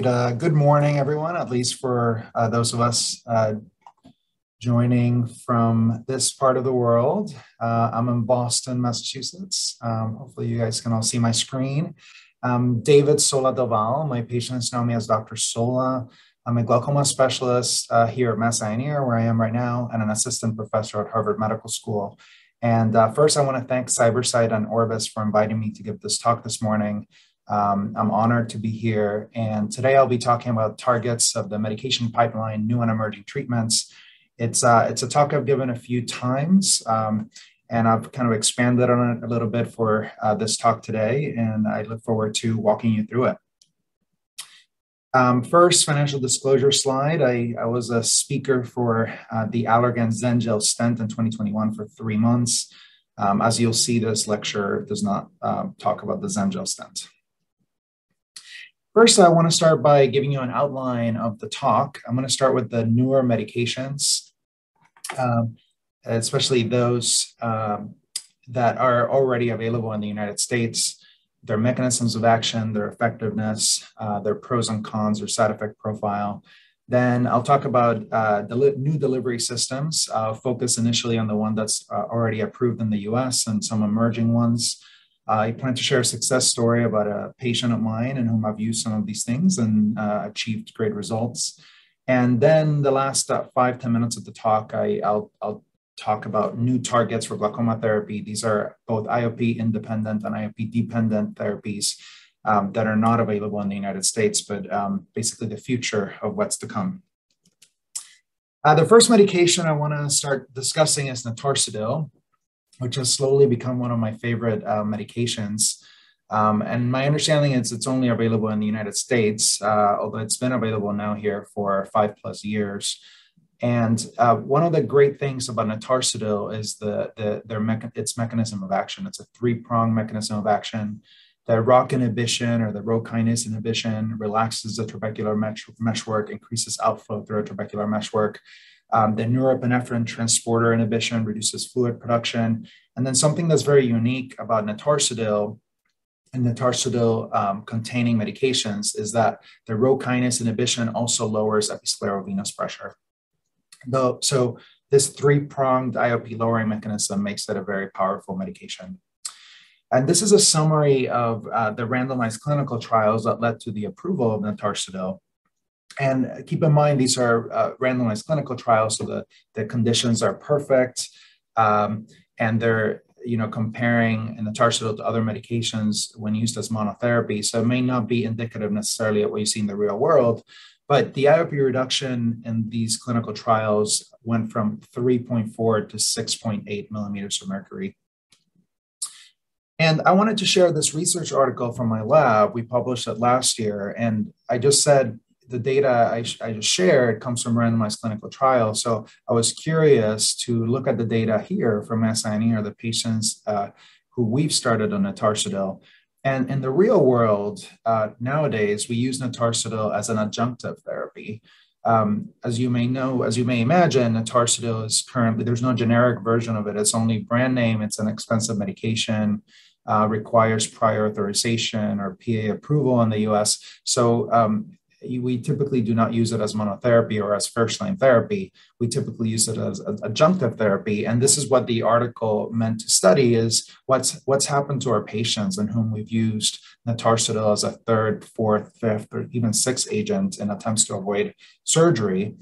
right. Good morning, everyone, at least for those of us joining from this part of the world. I'm in Boston, Massachusetts. Hopefully you guys can all see my screen. David Sola-Del. My patients know me as Dr. Sola. I'm a glaucoma specialist here at Mass Eye and Ear, where I am right now, and an assistant professor at Harvard Medical School. And first, I want to thank CyberSight and Orbis for inviting me to give this talk this morning. I'm honored to be here, and today I'll be talking about targets of the medication pipeline, new and emerging treatments. It's a talk I've given a few times, and I've kind of expanded on it a little bit for this talk today, and I look forward to walking you through it. First, financial disclosure slide. I was a speaker for the Allergan Zengel stent in 2021 for 3 months. As you'll see, this lecture does not talk about the Zengel stent. First, I want to start by giving you an outline of the talk. I'm going to start with the newer medications, especially those that are already available in the United States, their mechanisms of action, their effectiveness, their pros and cons or side effect profile. Then I'll talk about new delivery systems, focus initially on the one that's already approved in the US and some emerging ones. I plan to share a success story about a patient of mine in whom I've used some of these things and achieved great results. And then the last 5-10 minutes of the talk, I'll talk about new targets for glaucoma therapy. These are both IOP independent and IOP dependent therapies that are not available in the United States, but basically the future of what's to come. The first medication I want to start discussing is Sola-Del, which has slowly become one of my favorite medications. And my understanding is it's only available in the United States, although it's been available now here for 5+ years. And one of the great things about Sola-Del is its mechanism of action. It's a 3-pronged mechanism of action. The ROCK inhibition or the Rho kinase inhibition relaxes the trabecular meshwork, increases outflow through a trabecular meshwork. The norepinephrine transporter inhibition reduces fluid production. And then something that's very unique about Sola-Del and Sola-Del containing medications is that the Rho kinase inhibition also lowers episcleral venous pressure. So this 3-pronged IOP lowering mechanism makes it a very powerful medication. And this is a summary of the randomized clinical trials that led to the approval of Sola-Del. And keep in mind, these are randomized clinical trials, so the conditions are perfect, and they're comparing Sola-Del to other medications when used as monotherapy. So it may not be indicative necessarily of what you see in the real world, but the IOP reduction in these clinical trials went from 3.4 to 6.8 millimeters of mercury. And I wanted to share this research article from my lab. We published it last year, and I just said, the data I just shared comes from randomized clinical trials. So I was curious to look at the data here from Mass Eye and Ear, the patients who we've started on Sola-Del. And in the real world, nowadays, we use Sola-Del as an adjunctive therapy. As you may know, as you may imagine, Sola-Del is currently, there's no generic version of it. It's only brand name. It's an expensive medication, requires prior authorization or PA approval in the US. So we typically do not use it as monotherapy or as first-line therapy. We typically use it as adjunctive therapy. And this is what the article meant to study, is what's happened to our patients in whom we've used Sola-Del as a 3rd, 4th, 5th, or even 6th agent in attempts to avoid surgery.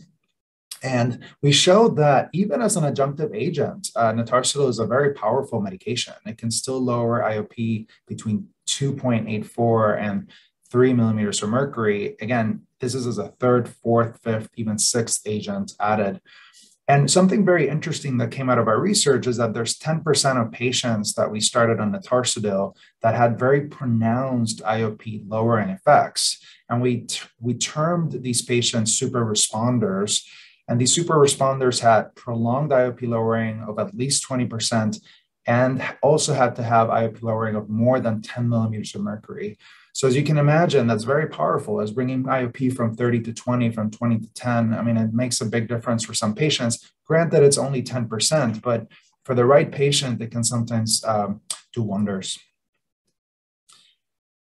And we showed that even as an adjunctive agent, Sola-Del is a very powerful medication. It can still lower IOP between 2.84 and 3 millimeters of mercury. Again, this is as a 3rd, 4th, 5th, even 6th agent added. And something very interesting that came out of our research is that there's 10% of patients that we started on Sola-Del that had very pronounced IOP lowering effects. And we termed these patients super responders. And these super responders had prolonged IOP lowering of at least 20% and also had to have IOP lowering of more than 10 millimeters of mercury. So as you can imagine, that's very powerful, as bringing IOP from 30 to 20, from 20 to 10. I mean, it makes a big difference for some patients. Granted, it's only 10%, but for the right patient, it can sometimes do wonders.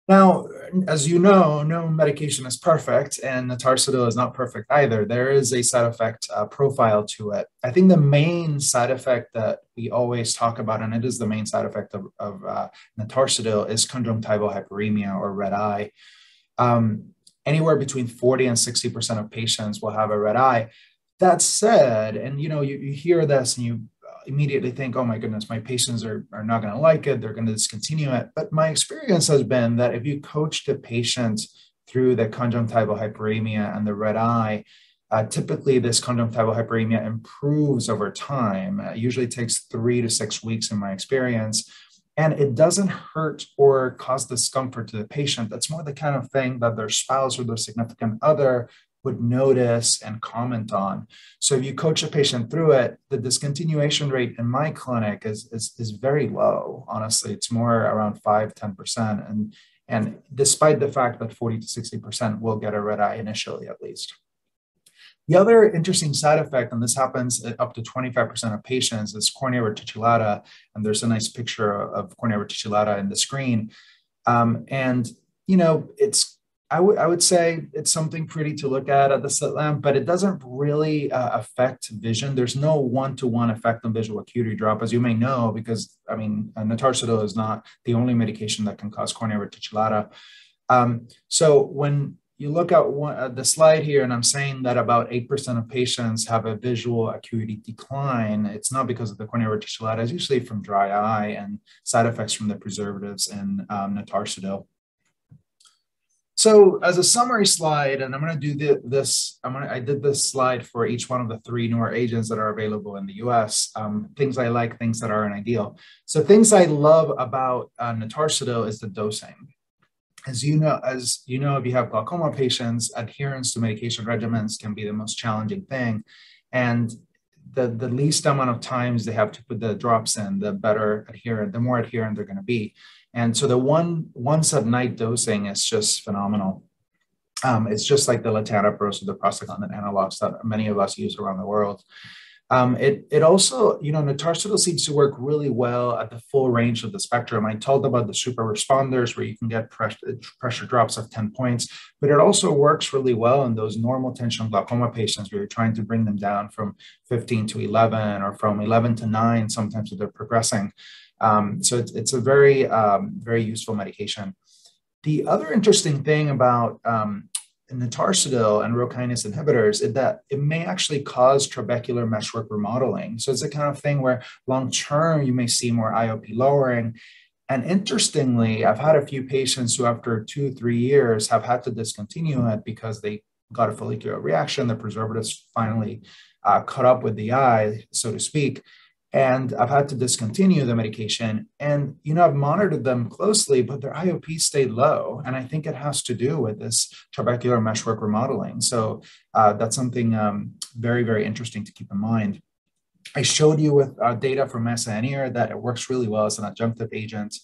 Now, as you know, no medication is perfect, and Notarsadil is not perfect either. There is a side effect profile to it. I think the main side effect that we always talk about, and it is the main side effect of Notarsadil, is conjunctival hyperemia or red eye. Anywhere between 40 and 60% of patients will have a red eye. That said, and you hear this and you immediately think, oh my goodness, my patients are not going to like it. They're going to discontinue it. But my experience has been that if you coach the patient through the conjunctival hyperemia and the red eye, typically this conjunctival hyperemia improves over time. It usually takes 3 to 6 weeks in my experience. And it doesn't hurt or cause discomfort to the patient. That's more the kind of thing that their spouse or their significant other would notice and comment on. So if you coach a patient through it, the discontinuation rate in my clinic is very low. Honestly, it's more around 5-10%. And despite the fact that 40 to 60% will get a red eye initially, at least. The other interesting side effect, and this happens up to 25% of patients, is cornea reticulata. And there's a nice picture of cornea reticulata in the screen. I would say it's something pretty to look at the slit lamp, but it doesn't really affect vision. There's no one-to-one effect on visual acuity drop, as you may know, because, Notarsadil is not the only medication that can cause cornea reticulata. So when you look at the slide here, and I'm saying that about 8% of patients have a visual acuity decline, it's not because of the cornea reticulata. It's usually from dry eye and side effects from the preservatives in Notarsadil. So as a summary slide, and I'm going to do this, I did this slide for each one of the 3 newer agents that are available in the US, things I like, things that aren't ideal. So things I love about Notarsadil is the dosing. As you know, if you have glaucoma patients, adherence to medication regimens can be the most challenging thing. And the least amount of times they have to put the drops in, the more adherent they're going to be. And so the once at night dosing is just phenomenal. It's just like the latanoprost or the prostaglandin analogs that many of us use around the world. It also, Notarsadil seems to work really well at the full range of the spectrum. I told about the super responders where you can get pressure drops of 10 points, but it also works really well in those normal tension glaucoma patients where you're trying to bring them down from 15 to 11 or from 11 to 9, sometimes if they're progressing. So it's a very, very useful medication. The other interesting thing about Notarsadil and rho kinase inhibitors is that it may actually cause trabecular meshwork remodeling. So it's the kind of thing where long-term you may see more IOP lowering. And interestingly, I've had a few patients who after 2-3 years have had to discontinue it because they got a follicular reaction. The preservatives finally caught up with the eye, so to speak. And I've had to discontinue the medication. And, I've monitored them closely, but their IOP stayed low. And I think it has to do with this trabecular meshwork remodeling. So that's something very, very interesting to keep in mind. I showed you with data from Mesa that it works really well as an adjunctive agent.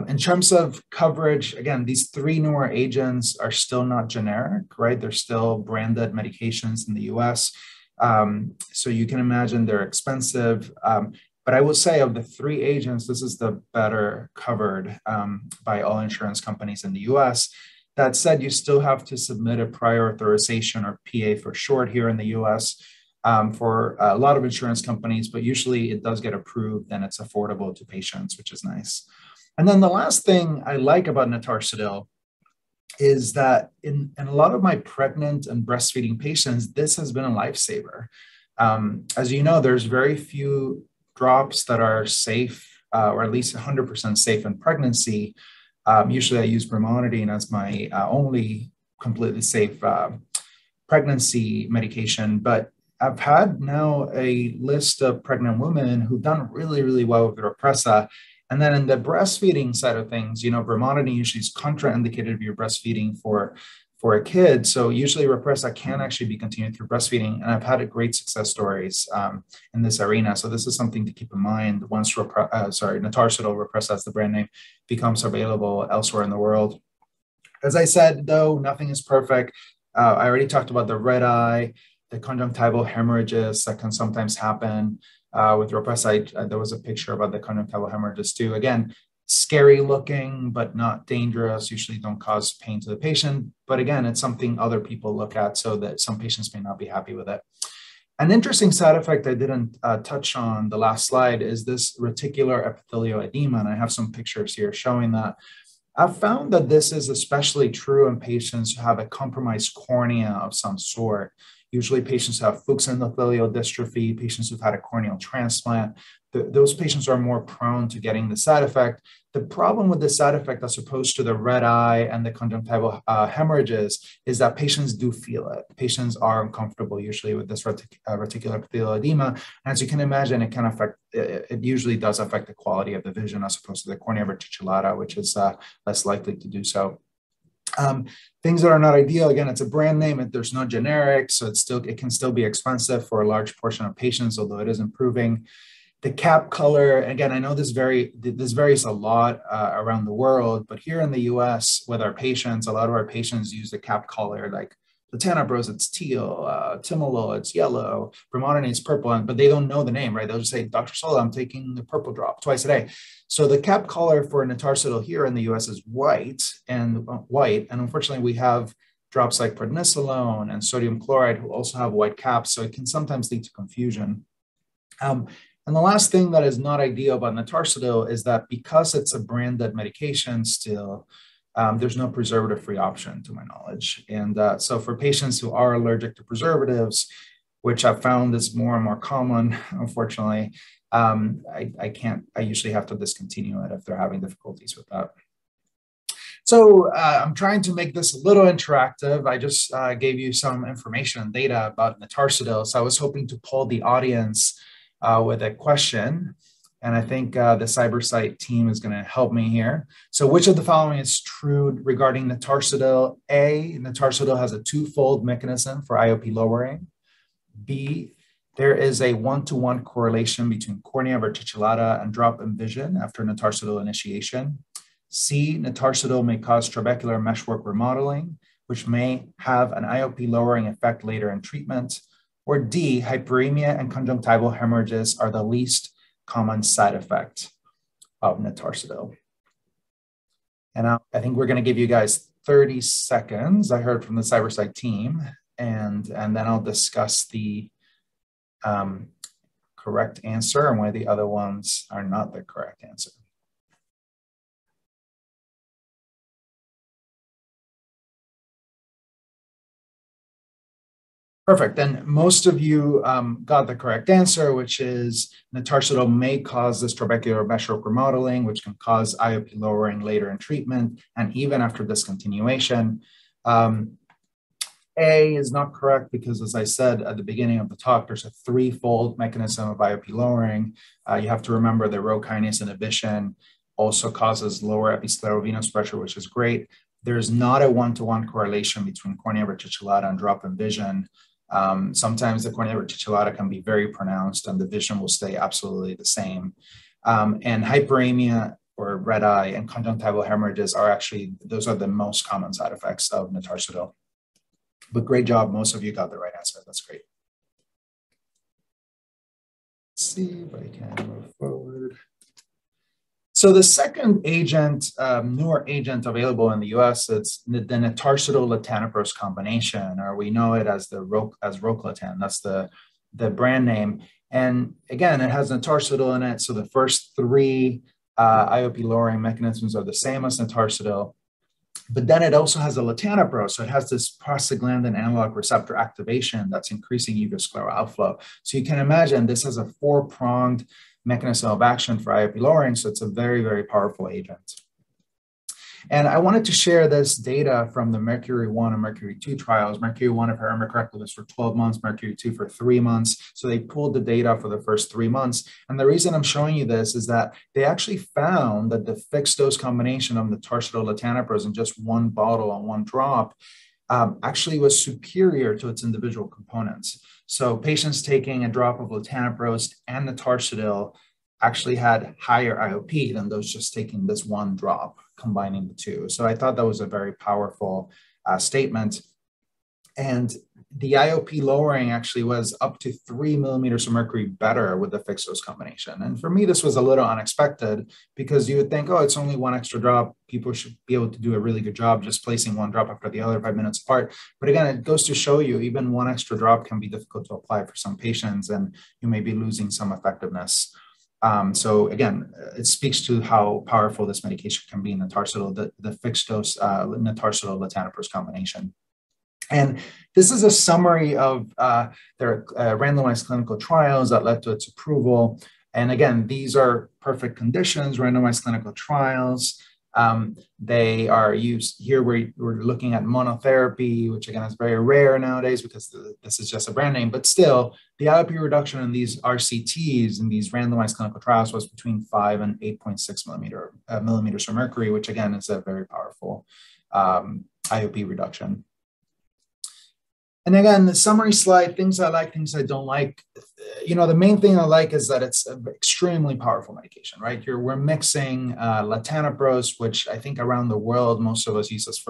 In terms of coverage, again, these 3 newer agents are still not generic, right? They're still branded medications in the US. So you can imagine they're expensive, but I will say of the 3 agents, this is the better covered by all insurance companies in the US. That said, you still have to submit a prior authorization, or PA for short, here in the US for a lot of insurance companies, but usually it does get approved and it's affordable to patients, which is nice. And then the last thing I like about Notarsadil is that in a lot of my pregnant and breastfeeding patients, this has been a lifesaver. As you know, there's very few drops that are safe, or at least 100% safe in pregnancy. Usually I use brimonidine as my only completely safe pregnancy medication, but I've had now a list of pregnant women who've done really, really well with Repressa. And then in the breastfeeding side of things, brimonidine usually is contraindicated if you're breastfeeding for a kid. So usually Repressa can actually be continued through breastfeeding. And I've had great success stories in this arena. So this is something to keep in mind once Notarsadil, Repressa as the brand name, becomes available elsewhere in the world. As I said, though, nothing is perfect. I already talked about the red eye, the conjunctival hemorrhages that can sometimes happen. With Repressa, there was a picture about the conjunctival hemorrhages too. Again, scary looking, but not dangerous, usually don't cause pain to the patient. But again, it's something other people look at so that some patients may not be happy with it. An interesting side effect I didn't touch on the last slide is this reticular epithelial edema, and I have some pictures here showing that. I've found that this is especially true in patients who have a compromised cornea of some sort. Usually patients who have Fuchs endothelial dystrophy, patients who've had a corneal transplant, those patients are more prone to getting the side effect. The problem with the side effect, as opposed to the red eye and the conjunctival hemorrhages, is that patients do feel it. Patients are uncomfortable usually with this reticular epithelial edema. And as you can imagine, it can affect, it usually does affect the quality of the vision as opposed to the cornea reticularia, which is less likely to do so. Things that are not ideal, again, it's a brand name, there's no generic, so it can still be expensive for a large portion of patients, although it is improving. The cap color, again, I know this varies a lot around the world, but here in the US with our patients, a lot of our patients use the cap color, like latanoprost, it's teal, timolol, it's yellow, brimonidine, it's purple, but they don't know the name, right? They'll just say, Dr. Sola, I'm taking the purple drop twice a day. So the cap color for Notarsidil here in the US is white, and unfortunately we have drops like prednisolone and sodium chloride who also have white caps, so it can sometimes lead to confusion. And the last thing that is not ideal about Notarsidil is that because it's a branded medication still, there's no preservative-free option to my knowledge. And so for patients who are allergic to preservatives, which I've found is more and more common, unfortunately, I usually have to discontinue it if they're having difficulties with that. So I'm trying to make this a little interactive. I just gave you some information and data about Notarsidil. So I was hoping to poll the audience with a question. And I think the CyberSight team is going to help me here. So which of the following is true regarding Notarsidil? A, Notarsidil has a twofold mechanism for IOP lowering. B, there is a one-to-one correlation between cornea reticularia and drop in vision after Notarsidil initiation. C, Notarsidil may cause trabecular meshwork remodeling, which may have an IOP lowering effect later in treatment. Or D, hyperemia and conjunctival hemorrhages are the least common side effect of Notarsidil. And I think we're going to give you guys 30 seconds. I heard from the CyberSight team, and then I'll discuss the correct answer and why the other ones are not the correct answer. Perfect. And most of you got the correct answer, which is Notarsidil may cause this trabecular meshwork remodeling, which can cause IOP lowering later in treatment and even after discontinuation. A is not correct because, as I said at the beginning of the talk, there's a threefold mechanism of IOP lowering. You have to remember the Rho kinase inhibition also causes lower episclerovenous pressure, which is great. There's not a one-to-one correlation between cornea reticularia and drop in vision. Sometimes the cornea reticularia can be very pronounced and the vision will stay absolutely the same. And hyperemia or red eye and conjunctival hemorrhages are actually, those are the most common side effects of Notarsidil. But great job, most of you got the right answer, that's great. Let's see if I can move forward. So the second agent, newer agent available in the US, it's the Notarsidil-latanoprost combination, or we know it as Roclatan. That's the brand name. And again, it has Notarsidil in it. So the first three IOP lowering mechanisms are the same as Notarsidil. But then it also has a latanoprost. So it has this prostaglandin analog receptor activation that's increasing uvascular outflow. So you can imagine this has a four-pronged mechanism of action for IOP lowering, so it's a very, very powerful agent. And I wanted to share this data from the Mercury 1 and Mercury 2 trials. Mercury 1, if I remember correctly, was for 12 months, Mercury 2 for 3 months. So they pulled the data for the first 3 months. And the reason I'm showing you this is that they actually found that the fixed dose combination of the Notarsidil-latanoprost in just one bottle and one drop actually was superior to its individual components. So patients taking a drop of latanoprost and Notarsidil actually had higher IOP than those just taking this one drop, combining the two. So I thought that was a very powerful statement. And the IOP lowering actually was up to 3 millimeters of mercury better with the fixed dose combination. And for me, this was a little unexpected because you would think, oh, it's only one extra drop. People should be able to do a really good job just placing one drop after the other 5 minutes apart. But again, it goes to show you even one extra drop can be difficult to apply for some patients, and you may be losing some effectiveness. So again, it speaks to how powerful this medication can be in the fixed dose notarsidil latanoprost combination. And this is a summary of their randomized clinical trials that led to its approval. And again, these are perfect conditions, randomized clinical trials. They are used here. We're looking at monotherapy, which again is very rare nowadays because this is just a brand name, but still the IOP reduction in these RCTs in these randomized clinical trials was between 5 and 8.6 millimeters of mercury, which again is a very powerful IOP reduction. And again, the summary slide, things I like, things I don't like. You know, the main thing I like is that it's an extremely powerful medication, right? We're mixing latanoprost, which I think around the world, most of us use as a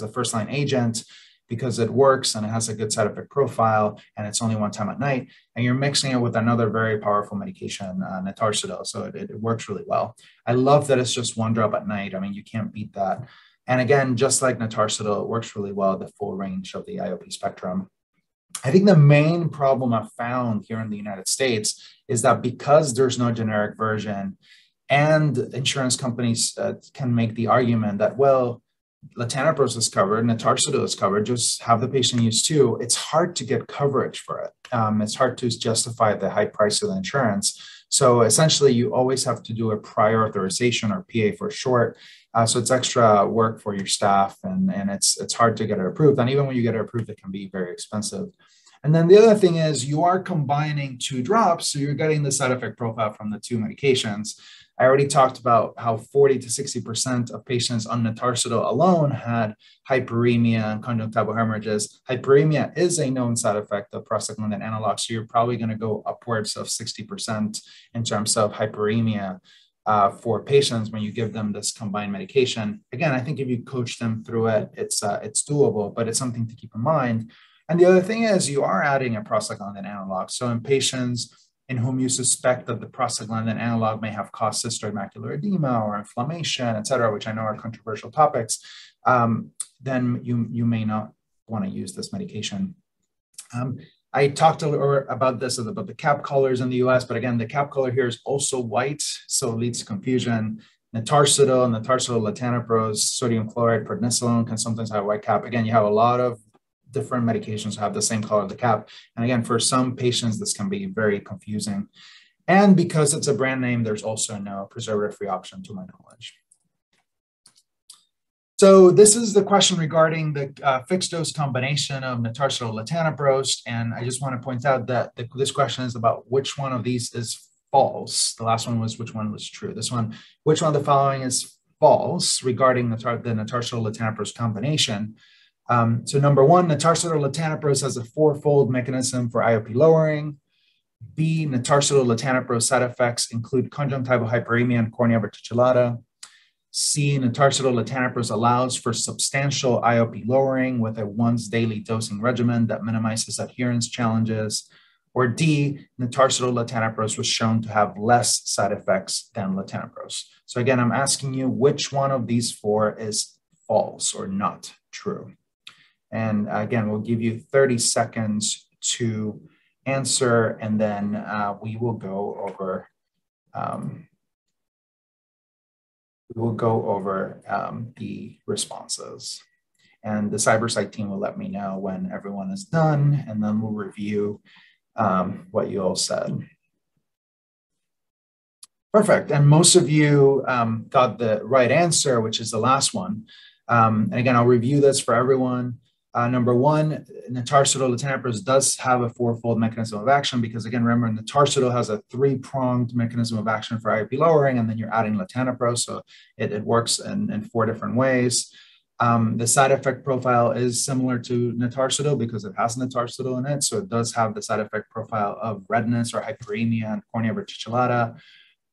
first-line agent because it works and it has a good side effect profile and it's only one time at night. And you're mixing it with another very powerful medication, notarsidil, so it works really well. I love that it's just one drop at night. I mean, you can't beat that. And again, just like notarsidil, it works really well, the full range of the IOP spectrum. I think the main problem I've found here in the United States is that because there's no generic version and insurance companies can make the argument that, well, latanoprost is covered, notarsidil is covered, just have the patient use two, it's hard to get coverage for it. It's hard to justify the high price of the insurance. So essentially, you always have to do a prior authorization, or PA for short. So it's extra work for your staff, and it's hard to get it approved. And even when you get it approved, it can be very expensive. And then the other thing is you are combining two drops, so you're getting the side effect profile from the two medications. I already talked about how 40 to 60% of patients on notarsidil alone had hyperemia and conjunctival hemorrhages. Hyperemia is a known side effect of prostaglandin analog, so you're probably going to go upwards of 60% in terms of hyperemia for patients when you give them this combined medication. Again, I think if you coach them through it, it's doable, but it's something to keep in mind. And the other thing is you are adding a prostaglandin analog. So in patients in whom you suspect that the prostaglandin analog may have caused cystoid macular edema or inflammation, et cetera, which I know are controversial topics, then you may not want to use this medication. I talked a little about this, about the cap colors in the US, but again, the cap color here is also white, so it leads to confusion. Notarsidil, latanoprost, sodium chloride, prednisolone can sometimes have a white cap. Again, you have a lot of different medications have the same color of the cap. And again, for some patients, this can be very confusing. And because it's a brand name, there's also no preservative-free option to my knowledge. So this is the question regarding the fixed dose combination of notarsidil latanoprost. And I just want to point out that this question is about which one of these is false. The last one was which one was true. This one, which one of the following is false regarding the notarsidil latanoprost combination. So number one, notarsidil latanoprost has a fourfold mechanism for IOP lowering. B, notarsidil latanoprost side effects include conjunctival hyperemia and cornea verticillata. C, notarsidil latanoprost allows for substantial IOP lowering with a once daily dosing regimen that minimizes adherence challenges. Or D, notarsidil latanoprost was shown to have less side effects than latanoprost. So again, I'm asking you which one of these four is false or not true. And again, we'll give you 30 seconds to answer, and then we will go over the responses. And the CyberSite team will let me know when everyone is done, and then we'll review what you all said. Perfect. And most of you got the right answer, which is the last one. And again, I'll review this for everyone. Number one, notarsidil latanoprost does have a fourfold mechanism of action because, again, remember, notarsidil has a three-pronged mechanism of action for IOP lowering, and then you're adding latanoprost, so it works in four different ways. The side effect profile is similar to notarsidil because it has notarsidil in it, so it does have the side effect profile of redness or hyperemia and cornea verticillata.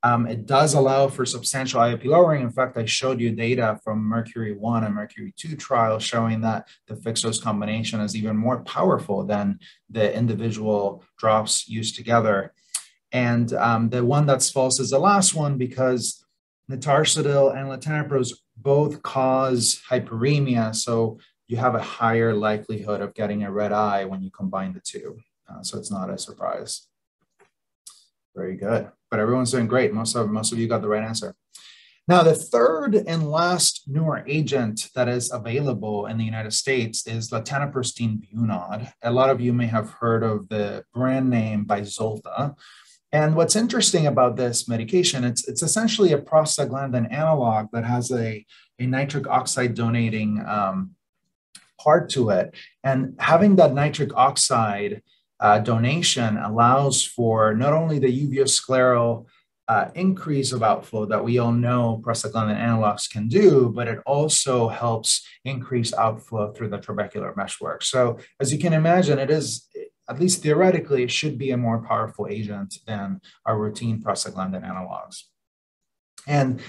It does allow for substantial IOP lowering. In fact, I showed you data from Mercury 1 and Mercury 2 trials showing that the fixed-dose combination is even more powerful than the individual drops used together. And the one that's false is the last one, because Sola-Del and latanoprost both cause hyperemia. So you have a higher likelihood of getting a red eye when you combine the two. So it's not a surprise. Very good. But everyone's doing great. Most of you got the right answer. Now, the third and last newer agent that is available in the United States is latanoprost Bunod. A lot of you may have heard of the brand name Vyzulta. And what's interesting about this medication, it's essentially a prostaglandin analog that has a nitric oxide donating part to it. And having that nitric oxide donation allows for not only the uveoscleral increase of outflow that we all know prostaglandin analogs can do, but it also helps increase outflow through the trabecular meshwork. So as you can imagine, it is, at least theoretically, it should be a more powerful agent than our routine prostaglandin analogs. And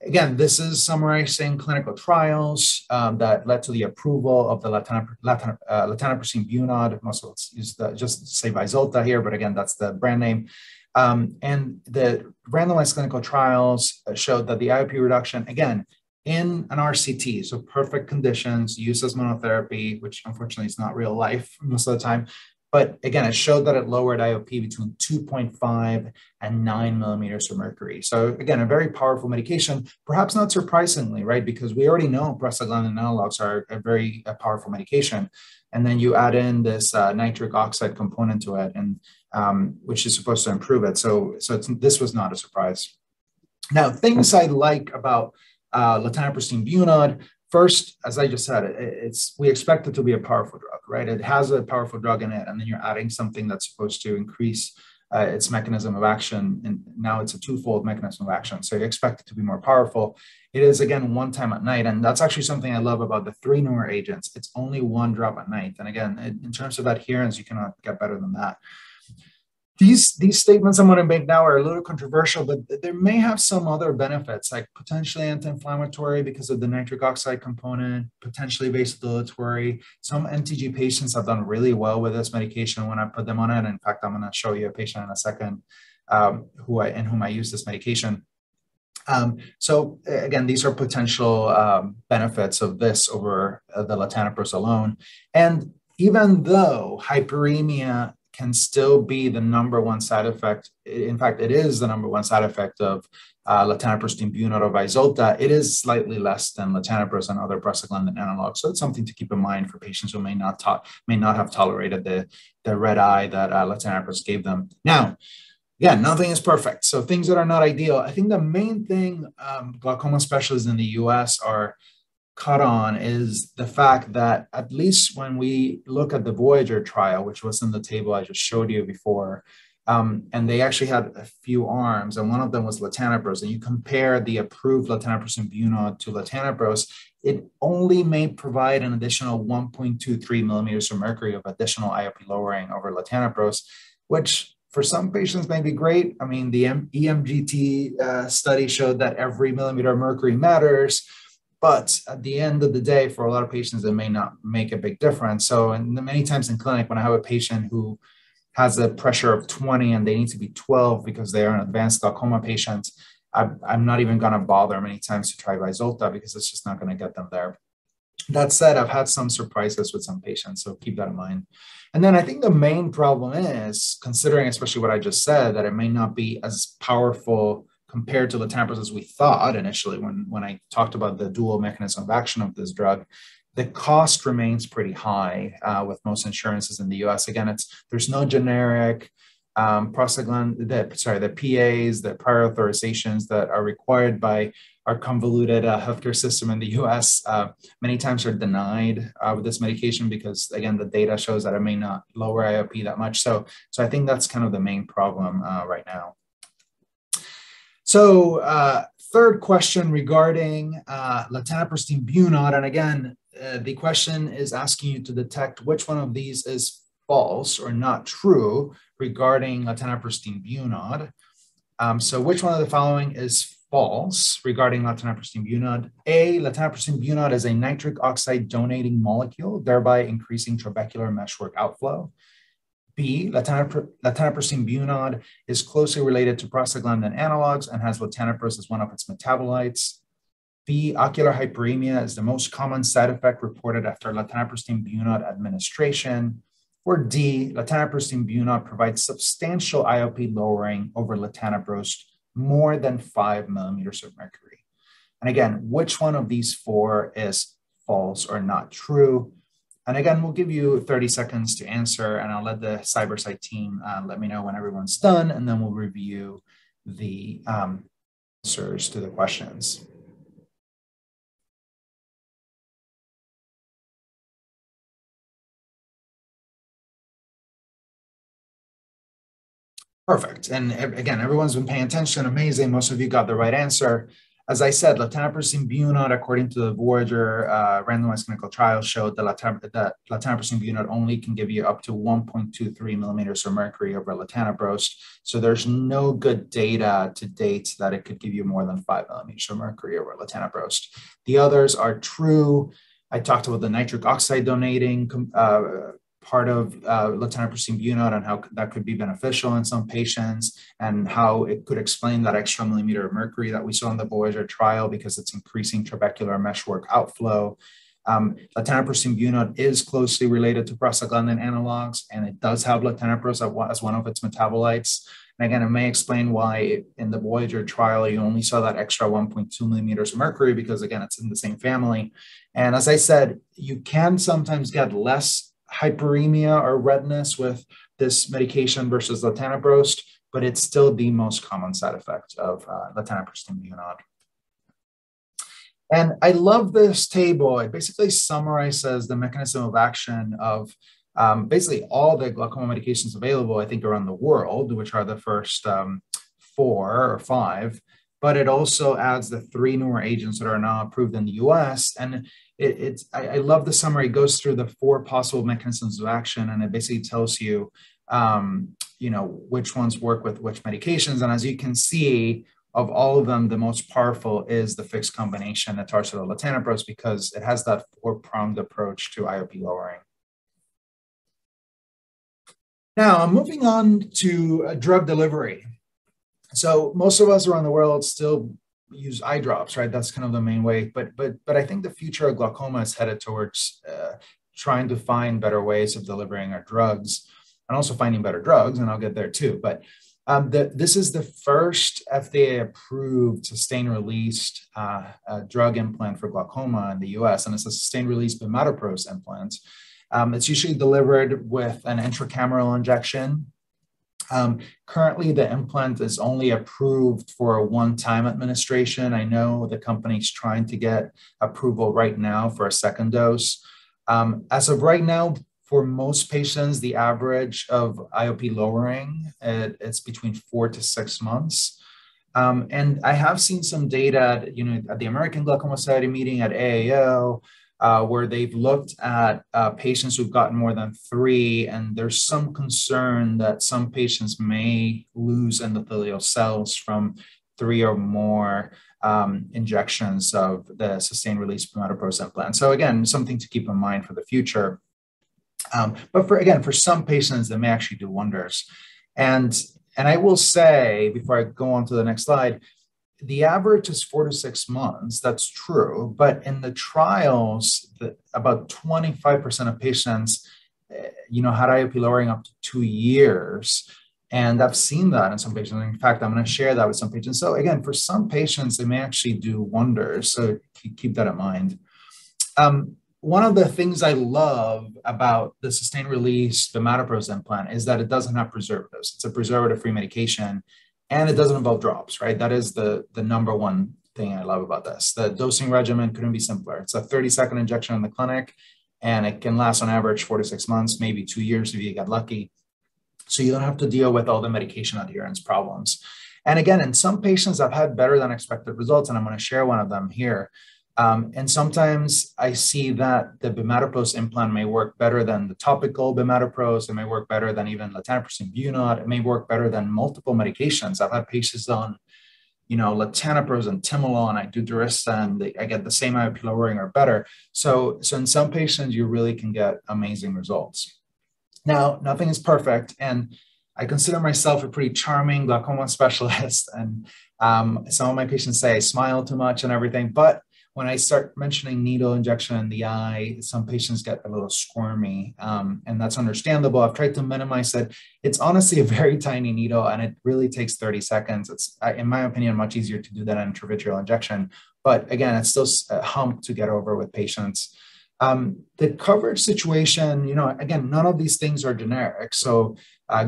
again, this is summarizing clinical trials that led to the approval of the latanoprost Bunod. Most of us use just say Vyzulta here, but again, that's the brand name. And the randomized clinical trials showed that the IOP reduction, again, in an RCT, so perfect conditions, used as monotherapy, which unfortunately is not real life most of the time. But again, it showed that it lowered IOP between 2.5 and 9 millimeters of mercury. So again, a very powerful medication, perhaps not surprisingly, right? Because we already know prostaglandin analogs are a very powerful medication. And then you add in this nitric oxide component to it, and which is supposed to improve it. So this was not a surprise. Now, things I like about latanoprost Bunod. First, as I just said, we expect it to be a powerful drug, right? It has a powerful drug in it, and then you're adding something that's supposed to increase its mechanism of action, and now it's a twofold mechanism of action. So you expect it to be more powerful. It is, again, one time at night, and that's actually something I love about the three newer agents. It's only one drop at night, and again, in terms of adherence, you cannot get better than that. These statements I'm going to make now are a little controversial, but there may have some other benefits, like potentially anti-inflammatory because of the nitric oxide component, potentially vasodilatory. Some MTG patients have done really well with this medication when I put them on it. In fact, I'm going to show you a patient in a second in whom I use this medication. So again, these are potential benefits of this over the latanoprost alone. And even though hyperemia can still be the number one side effect. In fact, it is the number one side effect of latanoprost Bunod or Vyzulta. It is slightly less than latanoprost and other prostaglandin analogs. So it's something to keep in mind for patients who may not have tolerated the red eye that latanoprost gave them. Now, yeah, nothing is perfect. So things that are not ideal. I think the main thing glaucoma specialists in the US are caught on is the fact that, at least when we look at the Voyager trial, which was in the table I just showed you before, and they actually had a few arms, and one of them was latanoprost, and you compare the approved latanoprost Bunod to latanoprost, it only may provide an additional 1.23 millimeters of mercury of additional IOP lowering over latanoprost, which for some patients may be great. I mean, the EMGT study showed that every millimeter of mercury matters. But at the end of the day, for a lot of patients, it may not make a big difference. So, and many times in clinic, when I have a patient who has a pressure of 20 and they need to be 12 because they are an advanced glaucoma patient, I'm not even going to bother many times to try Vyzulta because it's just not going to get them there. That said, I've had some surprises with some patients, so keep that in mind. And then I think the main problem is, considering especially what I just said, that it may not be as powerful compared to latanoprost as we thought initially when I talked about the dual mechanism of action of this drug. The cost remains pretty high with most insurances in the US. Again, there's no generic prostaglandin, the PAs, the prior authorizations that are required by our convoluted healthcare system in the US many times are denied with this medication because, again, the data shows that it may not lower IOP that much. So I think that's kind of the main problem right now. So third question regarding latanoprost Bunod, and again, the question is asking you to detect which one of these is false or not true regarding latanoprost Bunod. So which one of the following is false regarding latanoprostene bunod? A, latanoprostene bunod is a nitric oxide donating molecule, thereby increasing trabecular meshwork outflow. B, latanoprostene bunod is closely related to prostaglandin analogs and has latanoprost as one of its metabolites. B, ocular hyperemia is the most common side effect reported after latanoprostene bunod administration. Or D, latanoprostene bunod provides substantial IOP lowering over latanoprost, more than 5 millimeters of mercury. And again, which one of these four is false or not true? And again, we'll give you 30 seconds to answer, and I'll let the CyberSight team let me know when everyone's done, and then we'll review the answers to the questions. Perfect. And again, everyone's been paying attention. Amazing. Most of you got the right answer. As I said, latanoprostene bunod, according to the Voyager randomized clinical trial, showed that latanoprostene bunod only can give you up to 1.23 millimeters of mercury over latanoprost. So there's no good data to date that it could give you more than 5 millimeters of mercury over latanoprost. The others are true. I talked about the nitric oxide donating part of latanoprostene bunod and how that could be beneficial in some patients, and how it could explain that extra millimeter of mercury that we saw in the Voyager trial because it's increasing trabecular meshwork outflow. Latanoprostene bunod is closely related to prostaglandin analogs, and it does have latanoprost as one of its metabolites. And again, it may explain why in the Voyager trial, you only saw that extra 1.2 millimeters of mercury because, again, it's in the same family. And as I said, you can sometimes get less hyperemia or redness with this medication versus latanoprost, but it's still the most common side effect of latanoprostene bunod. And I love this table. It basically summarizes the mechanism of action of basically all the glaucoma medications available, I think, around the world, which are the first 4 or 5, but it also adds the 3 newer agents that are now approved in the US. And I love the summary. It goes through the 4 possible mechanisms of action, and it basically tells you, which ones work with which medications. And as you can see, of all of them, the most powerful is the fixed combination etarsodil latanoprost because it has that 4-pronged approach to IOP lowering. Now, moving on to drug delivery. So most of us around the world still use eye drops, right? That's kind of the main way. But I think the future of glaucoma is headed towards trying to find better ways of delivering our drugs, and also finding better drugs, and I'll get there too. But this is the first FDA-approved sustained-release drug implant for glaucoma in the US, and it's a sustained-release bimatoprost implant. It's usually delivered with an intracameral injection. Currently, the implant is only approved for a one-time administration. I know the company's trying to get approval right now for a second dose. As of right now, for most patients, the average of IOP lowering, it's between 4 to 6 months. And I have seen some data, at the American Glaucoma Society meeting at AAO, where they've looked at patients who've gotten more than 3, and there's some concern that some patients may lose endothelial cells from 3 or more injections of the sustained-release bimatoprost implant. So again, something to keep in mind for the future. But for some patients, they may actually do wonders. And I will say, before I go on to the next slide, the average is 4 to 6 months. That's true. But in the trials, about 25% of patients, had IOP lowering up to 2 years. And I've seen that in some patients. In fact, I'm going to share that with some patients. So again, for some patients, they may actually do wonders. So keep that in mind. One of the things I love about the sustained-release bimatoprost implant is that it doesn't have preservatives. It's a preservative-free medication. And it doesn't involve drops, right? That is the number one thing I love about this. The dosing regimen couldn't be simpler. It's a 30-second injection in the clinic, and it can last on average 4 to 6 months, maybe 2 years if you get lucky. So you don't have to deal with all the medication adherence problems. And again, in some patients, I've had better than expected results, and I'm going to share one of them here. And sometimes I see that the bimatoprost implant may work better than the topical bimatoprost. It may work better than even latanoprost Bunod. It may work better than multiple medications. I've had patients on, latanoprost and timolol, and I do Durysta, and I get the same IOP lowering or better. So in some patients, you really can get amazing results. Now, nothing is perfect, and I consider myself a pretty charming glaucoma specialist, and some of my patients say I smile too much and everything, but when I start mentioning needle injection in the eye, some patients get a little squirmy, and that's understandable. I've tried to minimize it. It's honestly a very tiny needle, and it really takes 30 seconds. It's, in my opinion, much easier to do that intravitreal injection. But again, it's still a hump to get over with patients. The coverage situation, again, none of these things are generic. So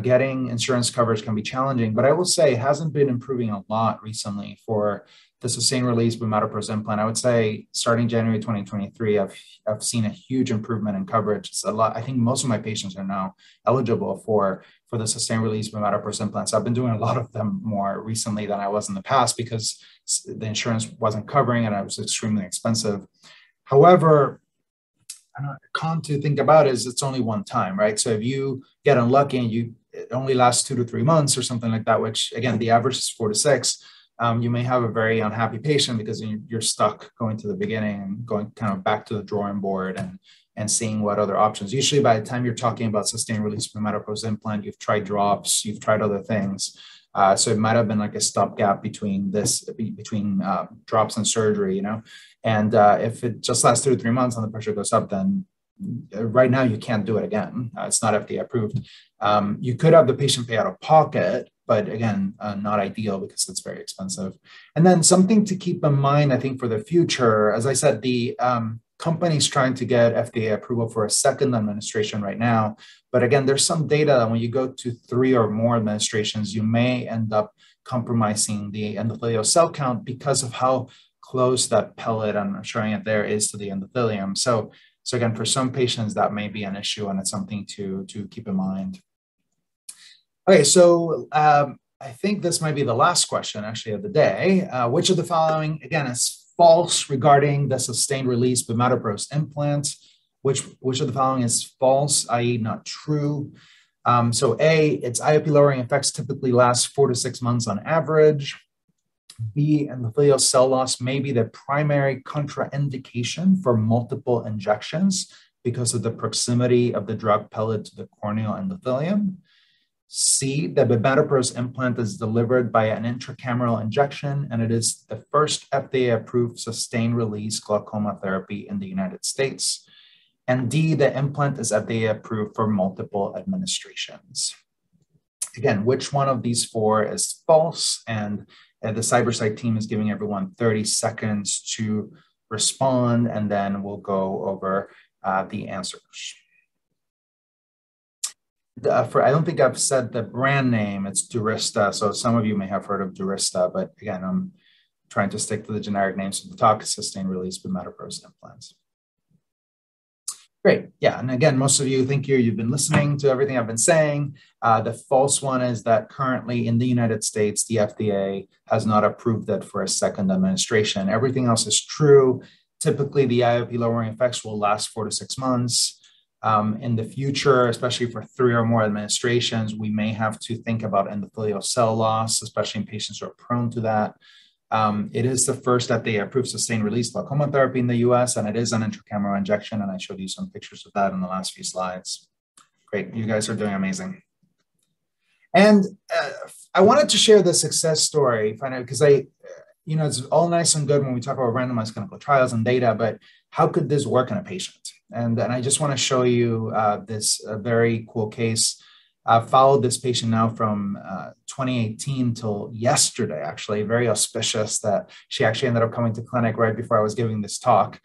getting insurance coverage can be challenging, but I will say it hasn't been improving a lot recently for the sustained release bimatoprost implant. I would say starting January 2023, I've seen a huge improvement in coverage. It's a lot. I think most of my patients are now eligible for the sustained release bimatoprost implants. I've been doing a lot of them more recently than I was in the past because the insurance wasn't covering it. It was extremely expensive. However, a con to think about is it's only one time, right? So if you get unlucky and it only lasts 2 to 3 months or something like that, which again, the average is 4 to 6, you may have a very unhappy patient because you're stuck going to the beginning and going kind of back to the drawing board and seeing what other options. Usually by the time you're talking about sustained release bimatoprost implant, you've tried drops, you've tried other things. So it might have been like a stopgap between drops and surgery, and if it just lasts 2 to 3 months and the pressure goes up, then right now you can't do it again. It's not FDA approved. You could have the patient pay out of pocket, but again, not ideal because it's very expensive. And then something to keep in mind, I think, for the future, as I said, the company's trying to get FDA approval for a second administration right now. But again, there's some data that when you go to 3 or more administrations, you may end up compromising the endothelial cell count because of how close that pellet, I'm showing it there, is to the endothelium. So again, for some patients, that may be an issue, and it's something to keep in mind. Okay, so I think this might be the last question actually of the day. Which of the following, again, is false regarding the sustained release bimatoprost implants? Which of the following is false, i.e. not true? So A, its IOP lowering effects typically last 4 to 6 months on average. B, endothelial cell loss may be the primary contraindication for multiple injections because of the proximity of the drug pellet to the corneal endothelium. C, the bimatoprost implant is delivered by an intracameral injection, and it is the first FDA-approved sustained-release glaucoma therapy in the United States. And D, the implant is FDA-approved for multiple administrations. Again, which one of these 4 is false? And the CyberSight team is giving everyone 30 seconds to respond, and then we'll go over the answers. I don't think I've said the brand name, it's Durysta. So some of you may have heard of Durysta, but again, I'm trying to stick to the generic names of the talk, sustained release bimatoprost implants. Great, yeah, and again, most of you think you've been listening to everything I've been saying. The false one is that currently in the United States, the FDA has not approved it for a second administration. Everything else is true. Typically, the IOP lowering effects will last 4 to 6 months. In the future, especially for 3 or more administrations, we may have to think about endothelial cell loss, especially in patients who are prone to that. It is the first FDA-approved sustained release glaucoma therapy in the US, and it is an intracameral injection, and I showed you some pictures of that in the last few slides. Great, you guys are doing amazing. And I wanted to share the success story, because it's all nice and good when we talk about randomized clinical trials and data, but how could this work in a patient? And I just want to show you this very cool case. I followed this patient now from 2018 till yesterday, actually, very auspicious that she actually ended up coming to clinic right before I was giving this talk.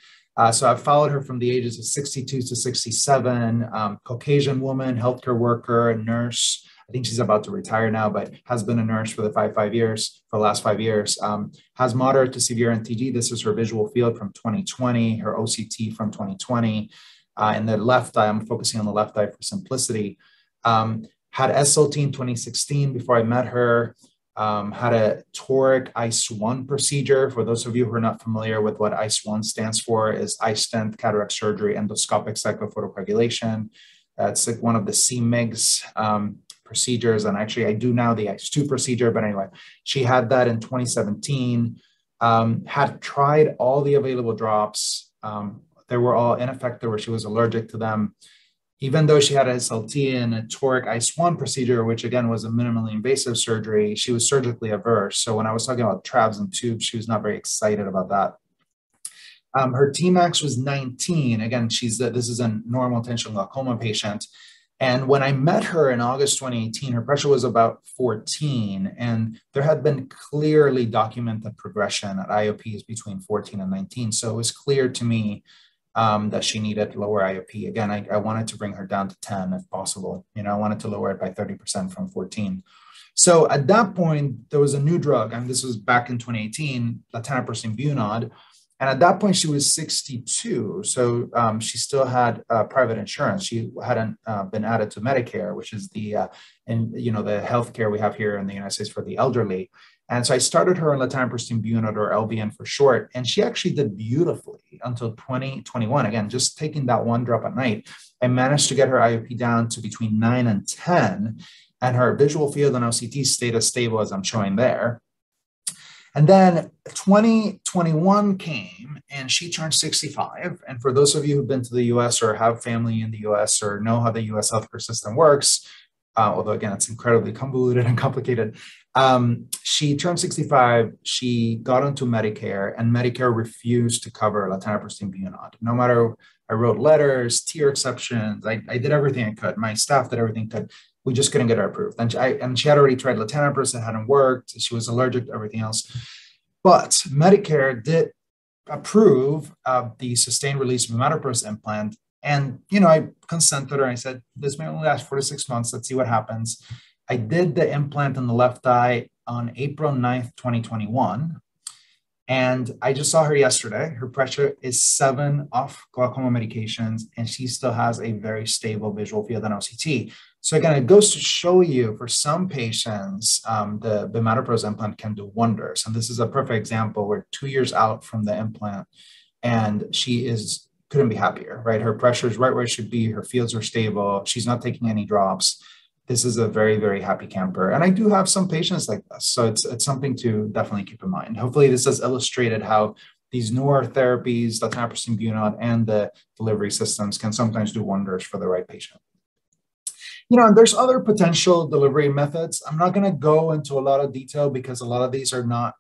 So I followed her from the ages of 62 to 67, Caucasian woman, healthcare worker, a nurse. I think she's about to retire now, but has been a nurse for the last 5 years, has moderate to severe NTG. This is her visual field from 2020, her OCT from 2020. In the left eye, I'm focusing on the left eye for simplicity. Had SLT in 2016 before I met her. had a toric ICE-1 procedure. For those of you who are not familiar with what ICE-1 stands for, is eye stent, cataract surgery, endoscopic cyclophotocoagulation. It's like one of the CMIGS procedures. And actually, I do now the ICE-2 procedure. But anyway, she had that in 2017, had tried all the available drops. They were all ineffective or she was allergic to them. Even though she had a SLT and a toric ICE-1 procedure, which again was a minimally invasive surgery, she was surgically averse. So when I was talking about trabs and tubes, she was not very excited about that. Her Tmax was 19. Again, this is a normal attention glaucoma patient. And when I met her in August 2018, her pressure was about 14. And there had been clearly documented progression at IOPs between 14 and 19. So it was clear to me that she needed lower IOP. Again, I wanted to bring her down to 10 if possible. I wanted to lower it by 30% from 14. So at that point, there was a new drug, and this was back in 2018, latanoprost Bunod. And at that point, she was 62. So she still had private insurance. She hadn't been added to Medicare, which is the healthcare we have here in the United States for the elderly. And so I started her on latanoprost Bunod, or LBN for short, and she actually did beautifully until 2021. Again, just taking that one drop at night, I managed to get her IOP down to between 9 and 10, and her visual field and OCT stayed as stable as I'm showing there. And then 2021 came and she turned 65. And for those of you who've been to the US or have family in the US or know how the US healthcare system works, although again, it's incredibly convoluted and complicated, she turned 65, she got onto Medicare, and Medicare refused to cover latanoprost Bunod. No matter, I wrote letters, tier exceptions, I did everything I could. My staff did everything I could. We just couldn't get her approved. And she had already tried latanoprost, it hadn't worked. She was allergic to everything else. But Medicare did approve the sustained release bimatoprost implant. And, I consented her. I said, this may only last 4 to 6 months. Let's see what happens. I did the implant in the left eye on April 9th, 2021. And I just saw her yesterday. Her pressure is 7 off glaucoma medications, and she still has a very stable visual field and OCT. So again, it goes to show you for some patients, the bimatoprost implant can do wonders. And this is a perfect example. We're 2 years out from the implant, and she couldn't be happier, right? Her pressure is right where it should be. Her fields are stable. She's not taking any drops. This is a very, very happy camper. And I do have some patients like this. So it's something to definitely keep in mind. Hopefully this has illustrated how these newer therapies, latanoprost Bunod, and the delivery systems can sometimes do wonders for the right patient. And there's other potential delivery methods. I'm not going to go into a lot of detail because a lot of these are not,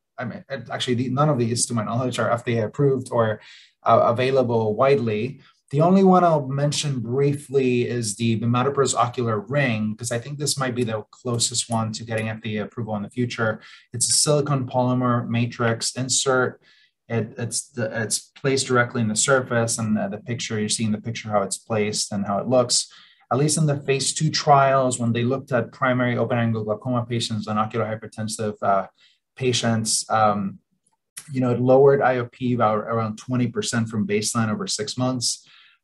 actually none of these, to my knowledge, are FDA approved or available widely. The only one I'll mention briefly is the bimatoprost ocular ring, because I think this might be the closest one to getting FDA approval in the future. It's a silicone polymer matrix insert. It's placed directly in the surface, and the picture, you're seeing the picture how it's placed and how it looks. At least in the phase 2 trials, when they looked at primary open-angle glaucoma patients and ocular hypertensive patients, it lowered IOP by around 20% from baseline over 6 months.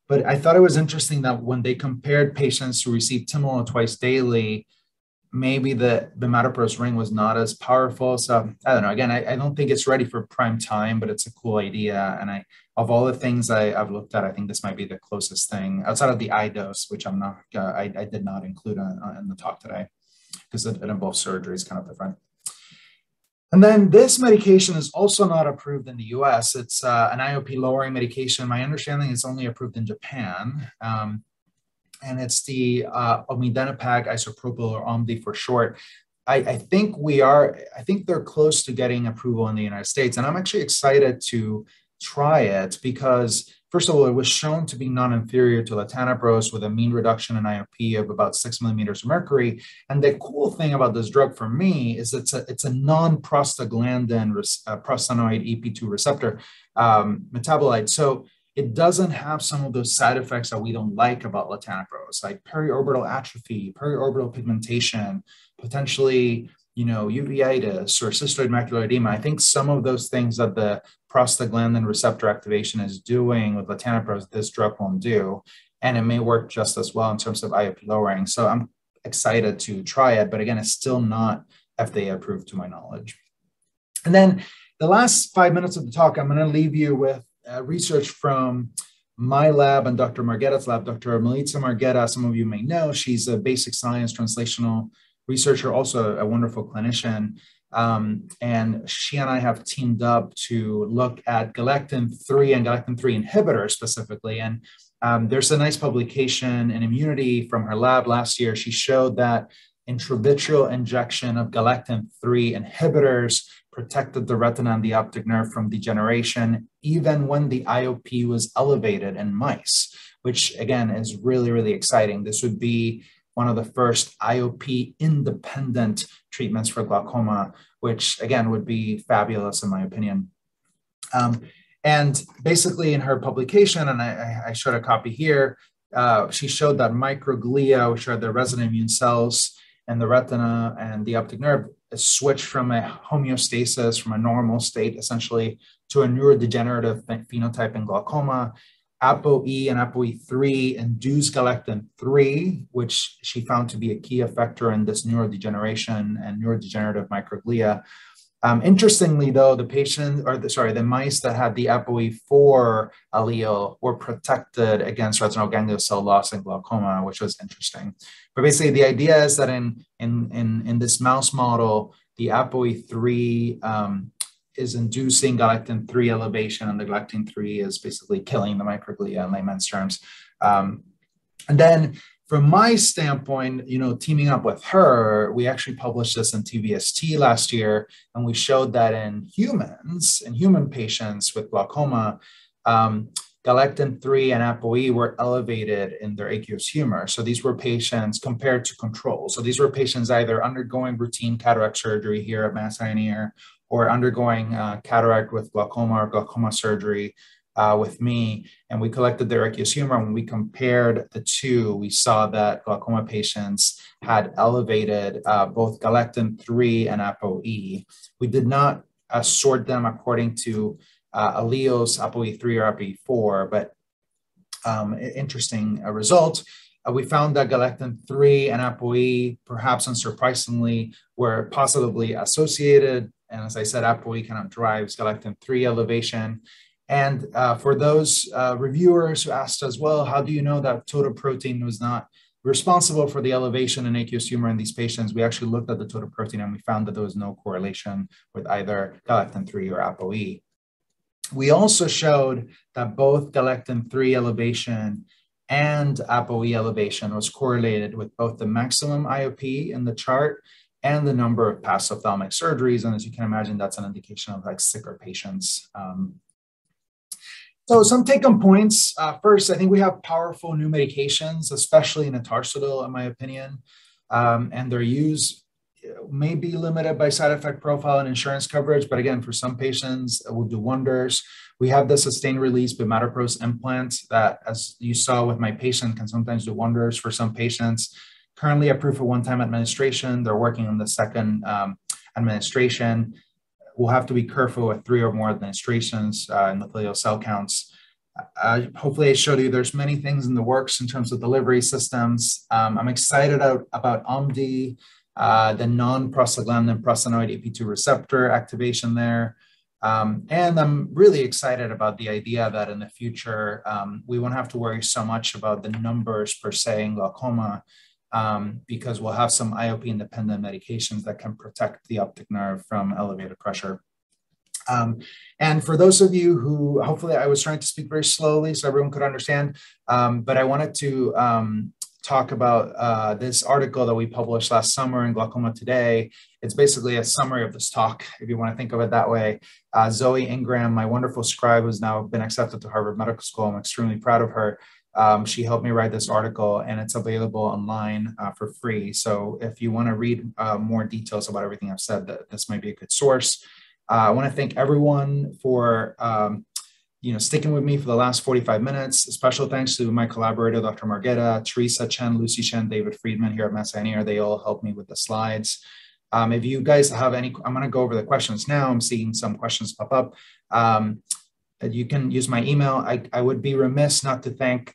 But I thought it was interesting that when they compared patients who received timolol twice daily, maybe the bimatoprost ring was not as powerful. So I don't know. Again, I don't think it's ready for prime time, but it's a cool idea. And of all the things I've looked at, I think this might be the closest thing outside of the iDose, which I did not include in the talk today because it involves surgery. It's kind of different. And then this medication is also not approved in the US. It's an IOP lowering medication. My understanding is only approved in Japan. And it's the omidanipag isopropyl, or OMDI for short. I think they're close to getting approval in the United States. And I'm actually excited to try it because, first of all, it was shown to be non-inferior to latanoprost with a mean reduction in IOP of about 6 millimeters of mercury. And the cool thing about this drug for me is it's a non-prostaglandin prostanoid EP2 receptor metabolite. So it doesn't have some of those side effects that we don't like about latanoprost, like periorbital atrophy, periorbital pigmentation, potentially, uveitis or cystoid macular edema. I think some of those things that the prostaglandin receptor activation is doing with latanoprost, this drug won't do, and it may work just as well in terms of IOP lowering. So I'm excited to try it, but again, it's still not FDA approved to my knowledge. And then the last 5 minutes of the talk, I'm going to leave you with research from my lab and Dr. Marghetta's lab. Dr. Milica Marghetta, some of you may know, she's a basic science translational researcher, also a wonderful clinician. And she and I have teamed up to look at galectin-3 and galectin-3 inhibitors specifically. And there's a nice publication in Immunity from her lab last year. She showed that intravitreal injection of galectin-3 inhibitors protected the retina and the optic nerve from degeneration, even when the IOP was elevated in mice, which again is really, really exciting. This would be one of the first IOP-independent treatments for glaucoma, which again would be fabulous in my opinion. And basically in her publication, and I showed a copy here, she showed that microglia, which are the resident immune cells in the retina and the optic nerve, switched from a homeostasis, from a normal state essentially, to a neurodegenerative phenotype in glaucoma. ApoE and ApoE3 induce galectin-3, which she found to be a key effector in this neurodegeneration and neurodegenerative microglia. Interestingly, though, the mice that had the ApoE4 allele were protected against retinal ganglion cell loss in glaucoma, which was interesting. But basically, the idea is that in this mouse model, the ApoE3 is inducing galectin-3 elevation, and the galectin-3 is basically killing the microglia in layman's terms. And then from my standpoint, teaming up with her, we actually published this in TVST last year, and we showed that in human patients with glaucoma, galectin-3 and ApoE were elevated in their aqueous humor. So these were patients compared to control. So these were patients either undergoing routine cataract surgery here at Mass Eye and Ear, or undergoing cataract with glaucoma or glaucoma surgery with me, and we collected their aqueous humor. When we compared the two, we saw that glaucoma patients had elevated both galectin-3 and ApoE. We did not sort them according to alleles, ApoE3 or ApoE4, but interesting result. We found that galectin-3 and ApoE, perhaps unsurprisingly, were positively associated. And as I said, ApoE kind of drives galectin-3 elevation. And for those reviewers who asked as well, how do you know that total protein was not responsible for the elevation in aqueous humor in these patients? We actually looked at the total protein and we found that there was no correlation with either galectin-3 or ApoE. We also showed that both galectin-3 elevation and ApoE elevation was correlated with both the maximum IOP in the chart and the number of past ophthalmic surgeries. And as you can imagine, that's an indication of like sicker patients. So some take-home points. First, I think we have powerful new medications, especially Notarsadil, in my opinion, and their use may be limited by side effect profile and insurance coverage, but again, for some patients, it will do wonders. We have the sustained release bimatoprost implant that, as you saw with my patient, can sometimes do wonders for some patients. Currently approved for one-time administration. They're working on the second administration. We'll have to be careful with 3 or more administrations in the endothelial cell counts. Hopefully I showed you there's many things in the works in terms of delivery systems. I'm excited about OMD, the non-prostaglandin prostanoid AP2 receptor activation there. And I'm really excited about the idea that in the future, we won't have to worry so much about the numbers per se in glaucoma, because we'll have some IOP-independent medications that can protect the optic nerve from elevated pressure. And for those of you who, hopefully I was trying to speak very slowly so everyone could understand, but I wanted to talk about this article that we published last summer in Glaucoma Today. It's basically a summary of this talk, if you want to think of it that way. Zoe Ingram, my wonderful scribe, who's now been accepted to Harvard Medical School, I'm extremely proud of her. She helped me write this article, and it's available online for free. So if you want to read more details about everything I've said, this might be a good source. I want to thank everyone for sticking with me for the last 45 minutes. A special thanks to my collaborator, Dr. Marghetta, Teresa Chen, Lucy Chen, David Friedman here at Mass Eye and Ear. They all helped me with the slides. If you guys have any, I'm going to go over the questions now. I'm seeing some questions pop up. You can use my email. I would be remiss not to thank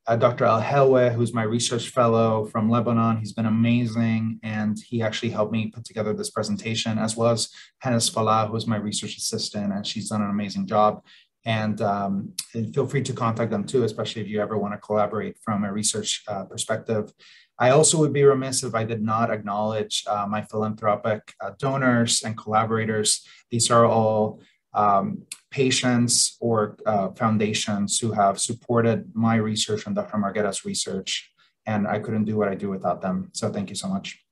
Dr. Al-Helwe, who's my research fellow from Lebanon. He's been amazing, and he actually helped me put together this presentation, as well as Hennes Falah, who's my research assistant, and she's done an amazing job. And feel free to contact them too, especially if you ever want to collaborate from a research perspective. I also would be remiss if I did not acknowledge my philanthropic donors and collaborators. These are all patients or foundations who have supported my research and Dr. Marghetta's research, and I couldn't do what I do without them. So thank you so much.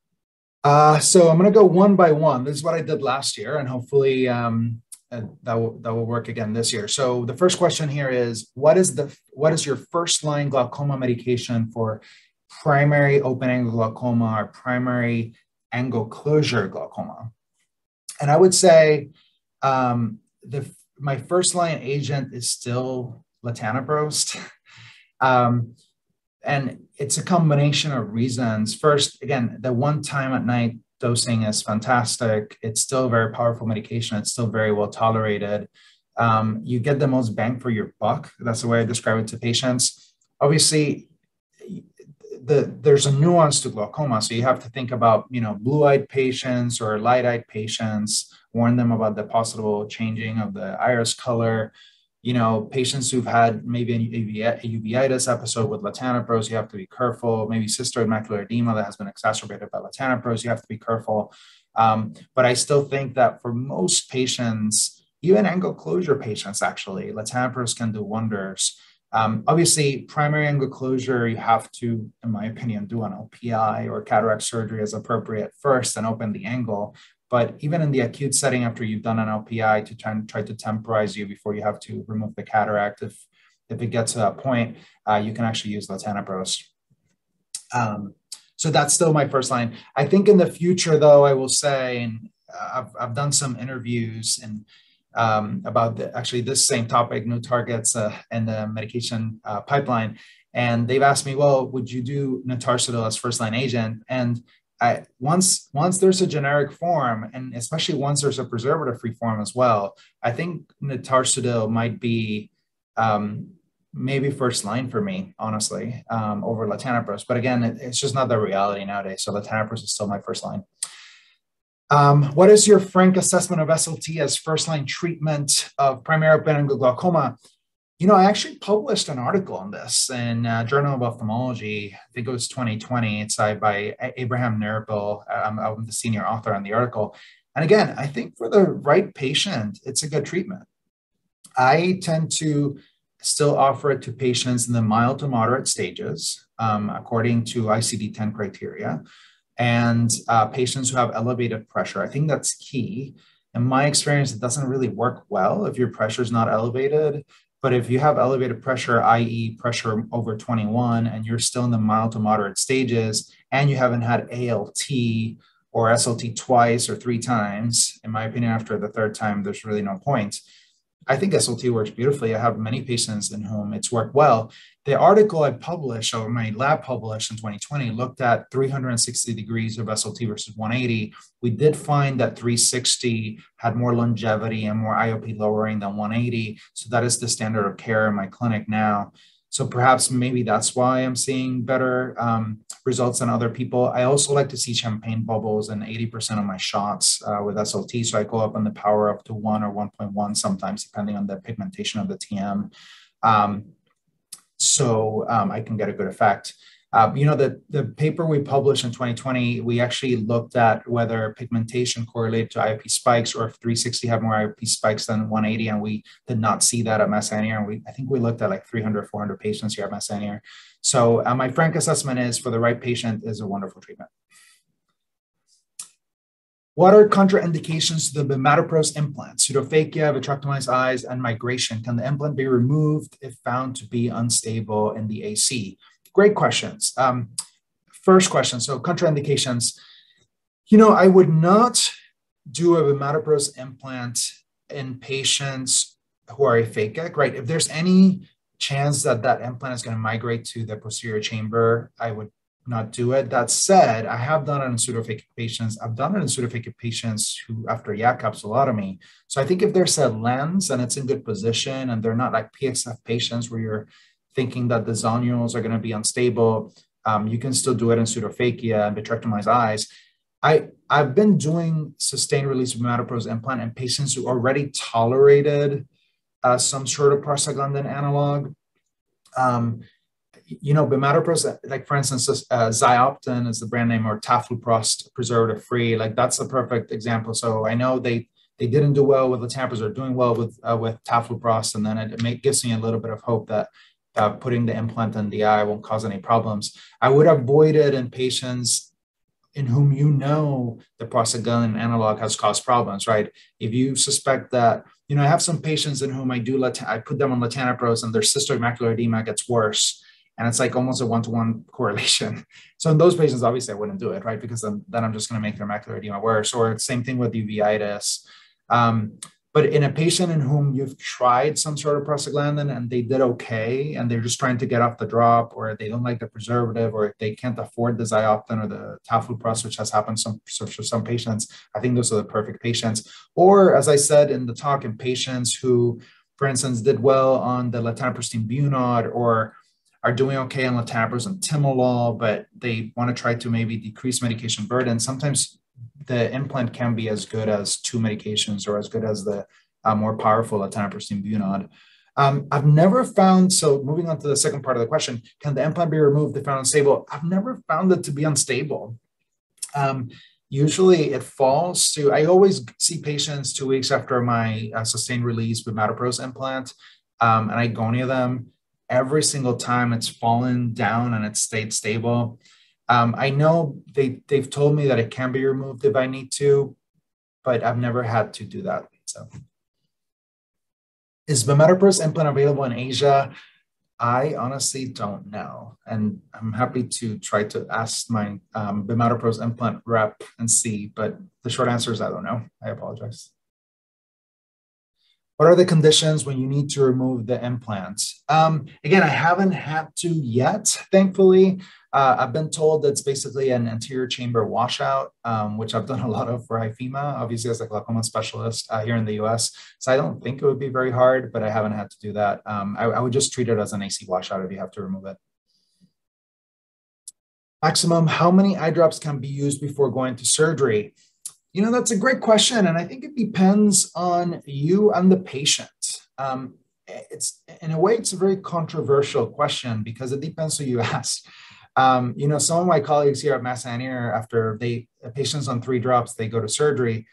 So I'm going to go one by one. This is what I did last year, and hopefully that will work again this year. So the first question here is, what is your first line glaucoma medication for primary open angle glaucoma or primary angle closure glaucoma? And I would say my first line agent is still latanoprost. And it's a combination of reasons. First, again, the one time at night dosing is fantastic. It's still a very powerful medication. It's still very well tolerated. You get the most bang for your buck. That's the way I describe it to patients. Obviously, there's a nuance to glaucoma. So you have to think about, blue-eyed patients or light-eyed patients, warn them about the possible changing of the iris color. Patients who've had maybe a uveitis episode with latanoprost, you have to be careful. Maybe cystoid macular edema that has been exacerbated by latanoprost, you have to be careful. But I still think that for most patients, even angle closure patients, actually, latanoprost can do wonders. Obviously, primary angle closure, you have to, in my opinion, do an LPI or cataract surgery as appropriate first and open the angle. But even in the acute setting, after you've done an LPI to try to temporize you before you have to remove the cataract, if it gets to that point, you can actually use latanoprost. So that's still my first line. I think in the future, though, I will say, and I've done some interviews and about actually this same topic, new targets and the medication pipeline. And they've asked me, well, would you do Notarsidil as first line agent? And once there's a generic form, and especially once there's a preservative-free form as well, I think Notarsidil might be maybe first line for me, honestly, over latanoprost. But again, it's just not the reality nowadays. So latanoprost is still my first line. What is your frank assessment of SLT as first-line treatment of primary open angle glaucoma? I actually published an article on this in Journal of Ophthalmology. I think it was 2020. It's by Abraham Nerpel. I'm the senior author on the article. And again, I think for the right patient, it's a good treatment. I tend to still offer it to patients in the mild to moderate stages, according to ICD-10 criteria. And patients who have elevated pressure. I think that's key. In my experience, it doesn't really work well if your pressure is not elevated. But if you have elevated pressure, i.e. pressure over 21, and you're still in the mild to moderate stages, and you haven't had ALT or SLT twice or 3 times, in my opinion, after the 3rd time, there's really no point. I think SLT works beautifully. I have many patients in whom it's worked well. The article I published, or my lab published in 2020, looked at 360 degrees of SLT versus 180. We did find that 360 had more longevity and more IOP lowering than 180. So that is the standard of care in my clinic now. So perhaps maybe that's why I'm seeing better results than other people. I also like to see champagne bubbles in 80% of my shots with SLT. So I go up on the power up to 1 or 1.1 sometimes, depending on the pigmentation of the TM. So I can get a good effect. The paper we published in 2020, we actually looked at whether pigmentation correlated to IOP spikes or if 360 had more IOP spikes than 180, and we did not see that at Mass Annual. And I think we looked at like 300, 400 patients here at Mass Annual. So my frank assessment is for the right patient is a wonderful treatment. What are contraindications to the bimatoprost implant? Pseudophakia, vitrectomized eyes, and migration. Can the implant be removed if found to be unstable in the AC? Great questions. First question, so contraindications. I would not do a bimatoprost implant in patients who are aphakic, right? If there's any chance that that implant is going to migrate to the posterior chamber, I would not do it. That said, I have done it in pseudophakic patients. I've done it in pseudophakic patients who after YAG capsulotomy. So I think if there's a lens and it's in good position and they're not like PXF patients where you're thinking that the zonules are going to be unstable. You can still do it in pseudophakia and vitrectomize eyes. I've been doing sustained release bimatoprost implant in patients who already tolerated some sort of prostaglandin analog. Bimatoprost, like for instance, Zioptin is the brand name, or tafluprost preservative free. Like that's the perfect example. So I know they didn't do well with latanoprost, or doing well with tafluprost, and then it gives me a little bit of hope that putting the implant in the eye won't cause any problems. I would avoid it in patients in whom the prostaglandin analog has caused problems, right? If you suspect that, I have some patients in whom I put them on latanoprost and their cystoid macular edema gets worse. And it's like almost a one-to-one correlation. So in those patients, obviously I wouldn't do it, right? Because then I'm just going to make their macular edema worse. Or same thing with uveitis. But in a patient in whom you've tried some sort of prostaglandin and they did okay, and they're just trying to get off the drop, or they don't like the preservative, or they can't afford the Zioptin or the tafluprost, which has happened for some patients, I think those are the perfect patients. Or as I said in the talk, in patients who, for instance, did well on the latanoprostene Bunod, or are doing okay on latanoprost and timolol, but they want to try to maybe decrease medication burden. Sometimes the implant can be as good as 2 medications, or as good as the more powerful latanoprostene Bunod. I've never found, so moving on to the second part of the question, can the implant be removed if found unstable? I've never found it to be unstable. Usually it falls to, I always see patients 2 weeks after my sustained release bimatoprost implant, and I gonia them. Every single time it's fallen down and it's stayed stable. I know they've told me that it can be removed if I need to, but I've never had to do that. So, is bimatoprost implant available in Asia? I honestly don't know, and I'm happy to try to ask my bimatoprost implant rep and see. But the short answer is I don't know. I apologize. What are the conditions when you need to remove the implants? Again, I haven't had to yet, thankfully. I've been told that it's basically an anterior chamber washout, which I've done a lot of for hyphema, obviously as a glaucoma specialist here in the US. So I don't think it would be very hard, but I haven't had to do that. I would just treat it as an AC washout if you have to remove it. Maximum, how many eye drops can be used before going to surgery? That's a great question. And I think it depends on you and the patient. It's, in a way, it's a very controversial question because it depends who you ask. Some of my colleagues here at Mass Anir, after patients on 3 drops, they go to surgery.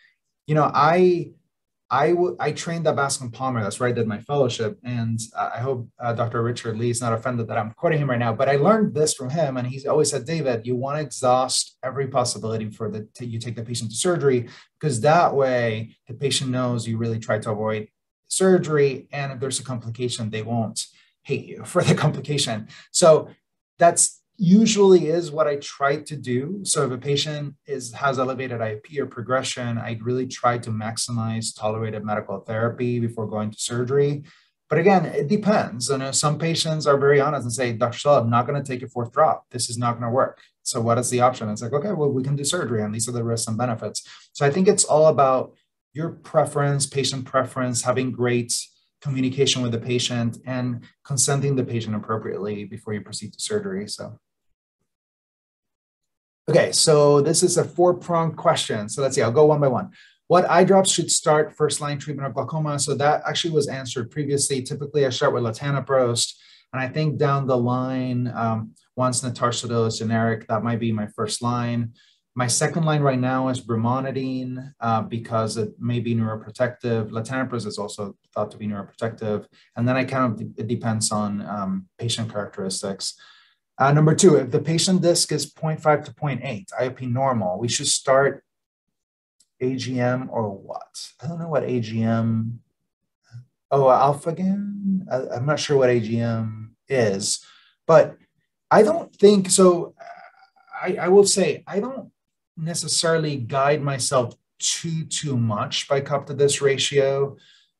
I trained at Bascom Palmer. That's where I did my fellowship. And I hope Dr. Richard Lee is not offended that I'm quoting him right now, but I learned this from him. And he's always said, David, you want to exhaust every possibility you take the patient to surgery, because that way the patient knows you really try to avoid surgery. And if there's a complication, they won't hate you for the complication. So that's usually is what I try to do. So if a patient has elevated IOP or progression, I'd really try to maximize tolerated medical therapy before going to surgery. But again, it depends. Some patients are very honest and say, Dr. Sola, I'm not going to take a 4th drop. This is not going to work. So what is the option? It's like, okay, well, we can do surgery, and these are the risks and benefits. So I think it's all about your preference, patient preference, having great communication with the patient, and consenting the patient appropriately before you proceed to surgery. So. Okay, so this is a 4-pronged question. So let's see, I'll go one by one. What eye drops should start first-line treatment of glaucoma? So that actually was answered previously. Typically, I start with latanoprost, and I think down the line, once Notarsodil is generic, that might be my first line. My second line right now is brimonidine because it may be neuroprotective. Latanoprost is also thought to be neuroprotective. And then it depends on patient characteristics. Number 2, if the patient disc is 0.5 to 0.8, IOP normal, we should start AGM or what? I don't know what AGM, alpha again? I'm not sure what AGM is, but I don't think, so I will say, I don't necessarily guide myself too much by cup to disc ratio.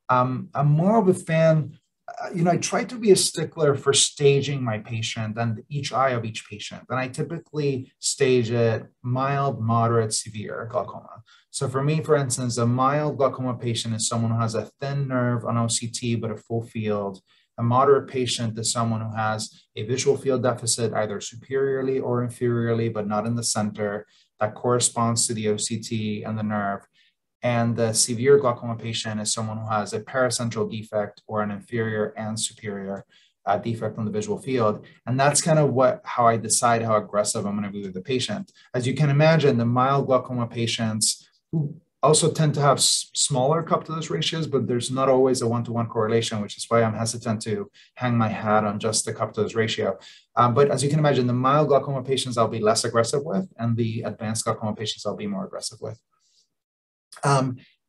I'm more of a fan, I try to be a stickler for staging my patient and each eye of each patient. And I typically stage it mild, moderate, severe glaucoma. So for me, for instance, a mild glaucoma patient is someone who has a thin nerve on OCT, but a full field, A moderate patient is someone who has a visual field deficit, either superiorly or inferiorly, but not in the center, that corresponds to the OCT and the nerve. And the severe glaucoma patient is someone who has a paracentral defect or an inferior and superior defect on the visual field. And that's kind of how I decide how aggressive I'm going to be with the patient. As you can imagine, the mild glaucoma patients who also tend to have smaller cup-to-lens ratios, but there's not always a one-to-one correlation, which is why I'm hesitant to hang my hat on just the cup-to-lens ratio. But as you can imagine, the mild glaucoma patients I'll be less aggressive with, and the advanced glaucoma patients I'll be more aggressive with.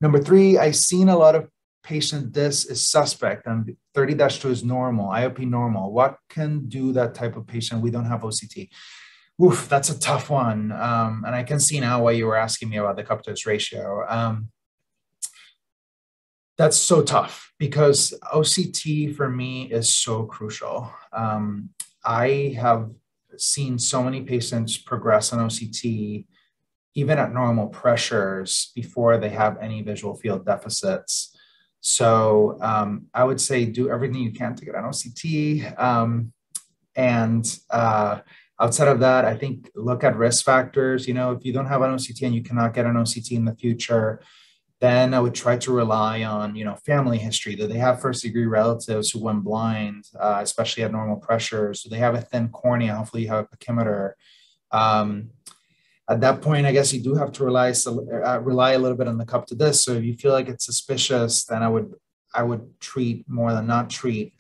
Number 3, I've seen a lot of patient this is suspect and 30-2 is normal, IOP normal. What can do that type of patient? We don't have OCT. Oof, that's a tough one. And I can see now why you were asking me about the cup-to-lens ratio. That's so tough because OCT for me is so crucial. I have seen so many patients progress on OCT even at normal pressures before they have any visual field deficits. So I would say do everything you can to get an OCT. Outside of that, I think look at risk factors. You know, if you don't have an OCT and you cannot get an OCT in the future, then I would try to rely on, you know, family history. Do they have first-degree relatives who went blind, especially at normal pressures? Do they have a thin cornea? Hopefully you have a pachymeter. At that point, I guess you do have to rely a little bit on the cup to this. So if you feel like it's suspicious, then I would treat more than not treat,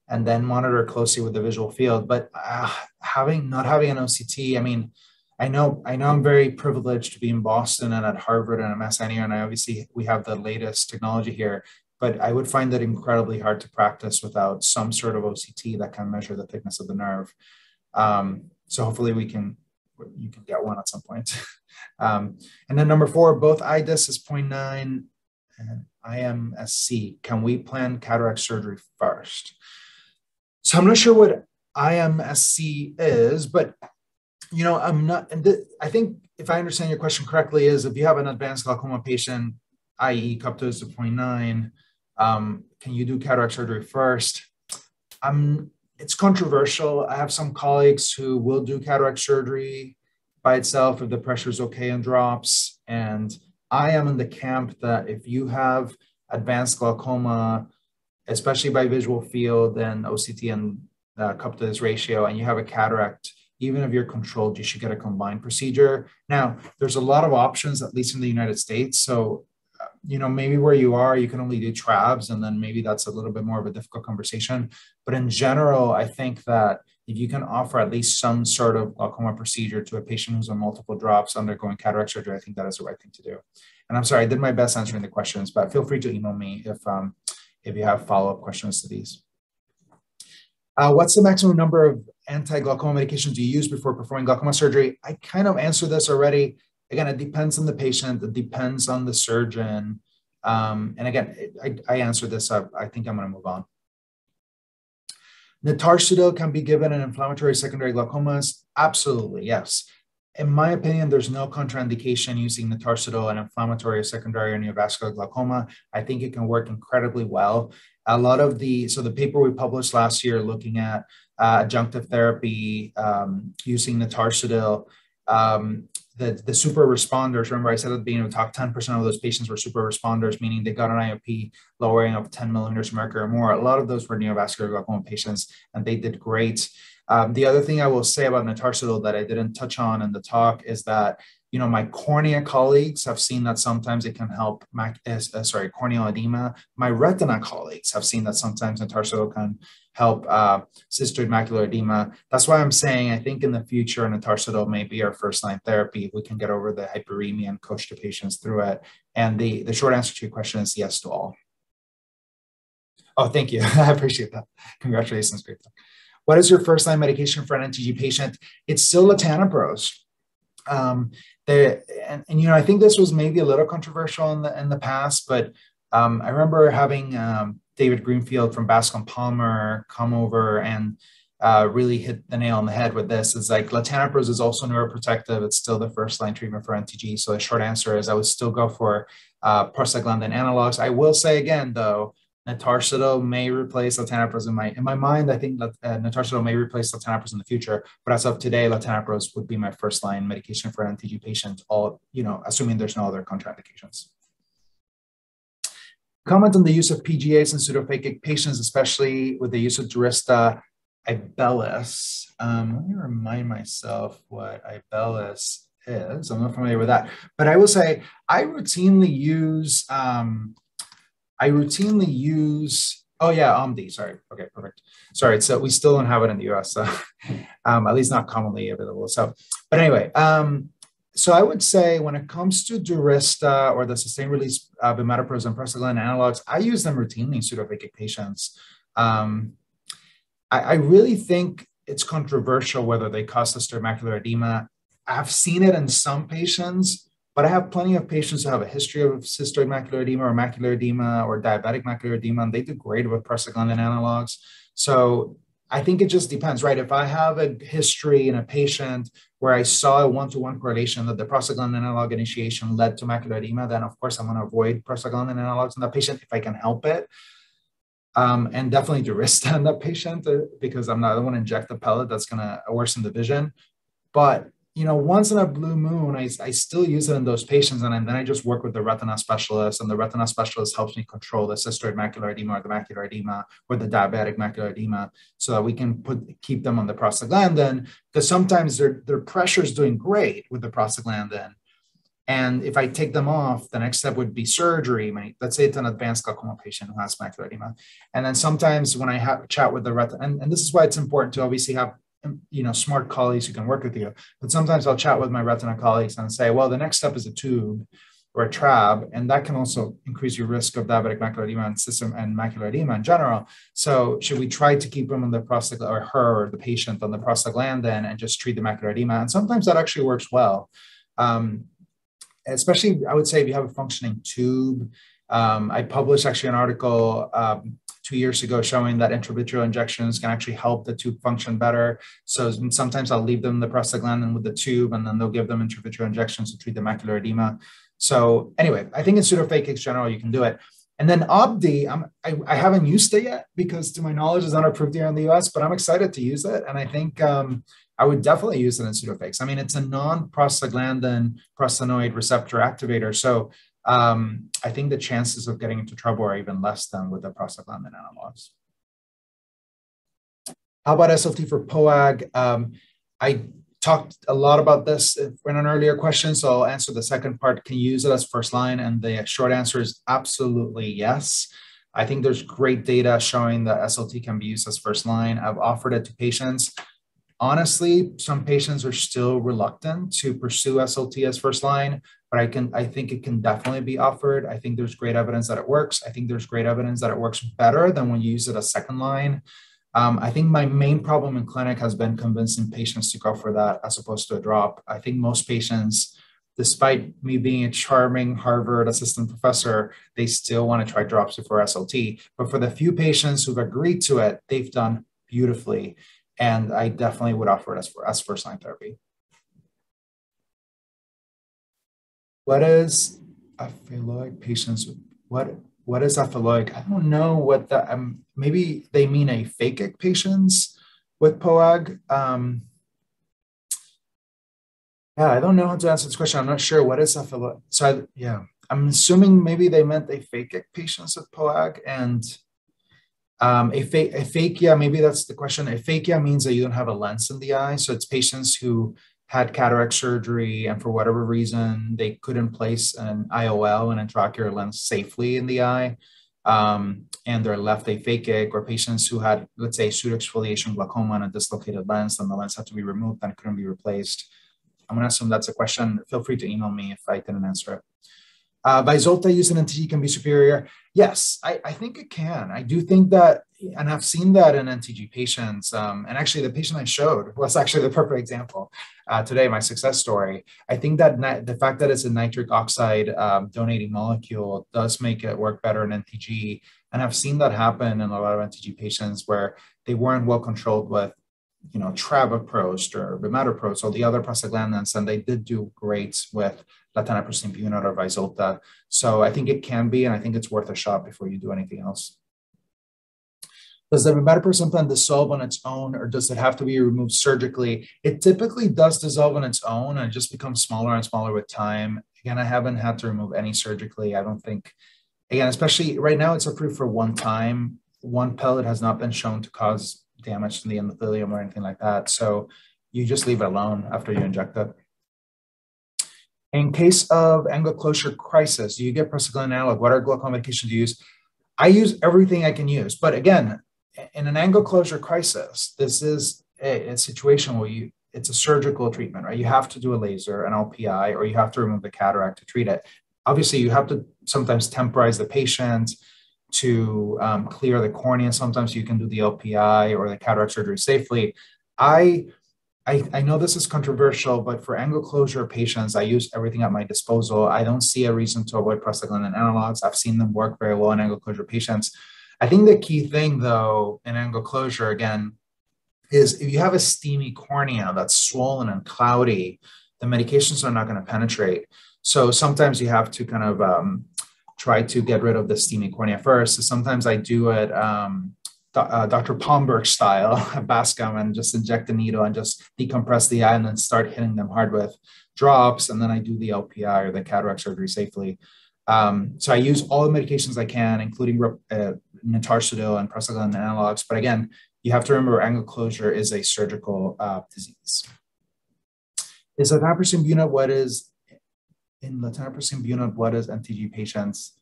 and then monitor closely with the visual field. But not having an OCT, I mean, I know I'm very privileged to be in Boston and at Harvard and at Mass Eye, and obviously we have the latest technology here. But I would find it incredibly hard to practice without some sort of OCT that can measure the thickness of the nerve. So hopefully you can get one at some point. And then number 4, both IDIS is 0.9 and IMSC. Can we plan cataract surgery first? So I'm not sure what IMSC is, but you know, I think if I understand your question correctly, is if you have an advanced glaucoma patient, i.e. cup-to-lens of 0.9, can you do cataract surgery first? It's controversial. I have some colleagues who will do cataract surgery by itself if the pressure is okay and drops. And I am in the camp that if you have advanced glaucoma, especially by visual field and OCT and cup-to-lens ratio, and you have a cataract, even if you're controlled, you should get a combined procedure. Now, there's a lot of options, at least in the United States. So you know, maybe where you are, you can only do trabs, and then maybe that's a little bit more of a difficult conversation. But in general, I think that if you can offer at least some sort of glaucoma procedure to a patient who's on multiple drops undergoing cataract surgery, I think that is the right thing to do. And I'm sorry, I did my best answering the questions, but feel free to email me if you have follow-up questions to these. What's the maximum number of anti-glaucoma medications you use before performing glaucoma surgery? I kind of answered this already. Again, it depends on the patient. It depends on the surgeon. And again, I answered this. I think I'm going to move on. Notarsidil can be given in inflammatory secondary glaucomas. Absolutely, yes. In my opinion, there's no contraindication using notarsidil in inflammatory secondary or neovascular glaucoma. I think it can work incredibly well. A lot of the paper we published last year looking at adjunctive therapy using notarsidil, the super responders, remember I said at the beginning of the talk, 10% of those patients were super responders, meaning they got an IOP lowering of 10 millimeters of mercury or more. A lot of those were neovascular glaucoma patients, and they did great. The other thing I will say about notarsidil that I didn't touch on in the talk is that, you know, my cornea colleagues have seen that sometimes it can help corneal edema. My retina colleagues have seen that sometimes notarsidil can help cystoid macular edema. That's why I'm saying I think in the future notarsidil may be our first-line therapy if we can get over the hyperemia and coach the patients through it. And the short answer to your question is yes to all. Oh, thank you. I appreciate that. Congratulations, great. What is your first-line medication for an NTG patient? It's still latanoprost. You know, I think this was maybe a little controversial in the past, but I remember having David Greenfield from Bascom Palmer come over and really hit the nail on the head with this. It's like latanoprost is also neuroprotective. It's still the first-line treatment for NTG. So the short answer is I would still go for prostaglandin analogs. I will say again, though, Notarsidil may replace latanoprost in my mind. I think that notarsidil may replace latanoprost in the future, but as of today, latanoprost would be my first line medication for an NTG patient. All assuming there's no other contraindications. Comment on the use of PGAs in pseudophakic patients, especially with the use of Durysta Ibellis. Let me remind myself what Ibellis is. I'm not familiar with that, but I will say I routinely use. Oh yeah, OMD. Sorry. Okay, perfect. Sorry. So we still don't have it in the US, so at least not commonly available. So, but anyway, so I would say when it comes to Durysta or the sustained release bimatoprost and prostaglandin analogs, I use them routinely in pseudophakic patients. I really think it's controversial whether they cause cystoid macular edema. I've seen it in some patients, but I have plenty of patients who have a history of cystoid macular edema or macular edema or diabetic macular edema, and they do great with prostaglandin analogs. So I think it just depends, right? If I have a history in a patient where I saw a one-to-one correlation that the prostaglandin analog initiation led to macular edema, then of course I'm going to avoid prostaglandin analogs in that patient if I can help it. And definitely Durysta in that patient because I don't want to inject the pellet that's going to worsen the vision. But once in a blue moon, I still use it in those patients, and then I just work with the retina specialist, and the retina specialist helps me control the cystoid macular edema or the macular edema or the diabetic macular edema, so that we can keep them on the prostaglandin, because sometimes their pressure is doing great with the prostaglandin. And if I take them off, the next step would be surgery. Let's say it's an advanced glaucoma patient who has macular edema. And then sometimes when I have a chat with the retina, and this is why it's important to obviously have smart colleagues who can work with you. But sometimes I'll chat with my retina colleagues and say, well, the next step is a tube or a trab, and that can also increase your risk of diabetic macular edema and macular edema in general. So should we try to keep them on the prostaglandin, or her or the patient on the prostaglandin, and just treat the macular edema? And sometimes that actually works well. Especially, I would say, if you have a functioning tube. I published actually an article 2 years ago showing that intravitreal injections can actually help the tube function better. So sometimes I'll leave them the prostaglandin with the tube, and then they'll give them intravitreal injections to treat the macular edema. So anyway, I think in pseudophakics general, you can do it. And then OBD, I haven't used it yet because to my knowledge it's not approved here in the US, but I'm excited to use it. And I think I would definitely use it in pseudophakics. I mean, it's a non-prostaglandin prostanoid receptor activator. So I think the chances of getting into trouble are even less than with the prostaglandin analogs. How about SLT for POAG? I talked a lot about this in an earlier question, so I'll answer the second part. Can you use it as first line? And the short answer is absolutely yes. I think there's great data showing that SLT can be used as first line. I've offered it to patients. Honestly, some patients are still reluctant to pursue SLT as first line, but I think it can definitely be offered. I think there's great evidence that it works. I think there's great evidence that it works better than when you use it as second line. I think my main problem in clinic has been convincing patients to go for that as opposed to a drop. I think most patients, despite me being a charming Harvard assistant professor, they still want to try drops before SLT. But for the few patients who've agreed to it, they've done beautifully. And I definitely would offer it as first-line therapy. What is aphakic patients? What is aphakic? I don't know what that. Maybe they mean aphakic patients with POAG. Yeah, I don't know how to answer this question. I'm not sure what is aphakic. So I'm assuming maybe they meant aphakic patients with POAG, and aphakia, maybe that's the question. Aphakia means that you don't have a lens in the eye. So it's patients who had cataract surgery and for whatever reason, they couldn't place an IOL, an intraocular lens, safely in the eye. And they're left aphakic, or patients who had, let's say, pseudoexfoliation glaucoma and a dislocated lens, and the lens had to be removed and it couldn't be replaced. I'm going to assume that's a question. Feel free to email me if I didn't answer it. Vyzulta used in NTG can be superior. Yes, I think it can. I do think that, and I've seen that in NTG patients. And actually, the patient I showed was actually the perfect example today, my success story. I think that the fact that it's a nitric oxide donating molecule does make it work better in NTG. And I've seen that happen in a lot of NTG patients where they weren't well controlled with travoprost or bimatoprost or the other prostaglandins, and they did do great with latanoprost or Vyzulta. So I think it can be, and I think it's worth a shot before you do anything else. Does the bimatoprost implant dissolve on its own, or does it have to be removed surgically? It typically does dissolve on its own, and it just becomes smaller and smaller with time. Again, I haven't had to remove any surgically. I don't think, again, especially right now, it's approved for one time. One pellet has not been shown to cause damage to the endothelium or anything like that. So you just leave it alone after you inject it. In case of angle closure crisis, do you get prostaglandin analog? What are glaucoma medications you use? I use everything I can use. But again, in an angle closure crisis, this is a situation where it's a surgical treatment, right? You have to do a laser, an LPI, or you have to remove the cataract to treat it. Obviously, you have to sometimes temporize the patient to clear the cornea. Sometimes you can do the LPI or the cataract surgery safely. I know this is controversial, but for angle closure patients, I use everything at my disposal. I don't see a reason to avoid prostaglandin analogs. I've seen them work very well in angle closure patients. I think the key thing, though, in angle closure, again, is if you have a steamy cornea that's swollen and cloudy, the medications are not going to penetrate. So sometimes you have to kind of try to get rid of the steamy cornea first. So sometimes I do it Dr. Palmberg style, Bascom, and just inject the needle and just decompress the eye and then start hitting them hard with drops. And then I do the LPI or the cataract surgery safely. So I use all the medications I can, including Sola-Del and prostaglandin analogs. But again, you have to remember angle closure is a surgical disease. Is latanoprost unit what is in latanoprost unit? What is MTG patients?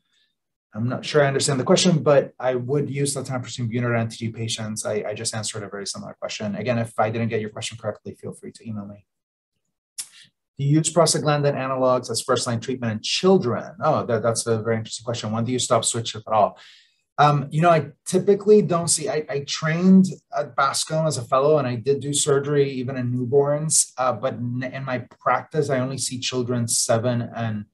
I'm not sure I understand the question, but I would use latanoprost unit or MTG patients. I just answered a very similar question. Again, if I didn't get your question correctly, feel free to email me. Do you use prostaglandin analogs as first-line treatment in children? Oh, that's a very interesting question. When do you stop, switch, if at all? I typically don't see, I trained at Bascom as a fellow, and I did do surgery even in newborns, but in my practice, I only see children 7 and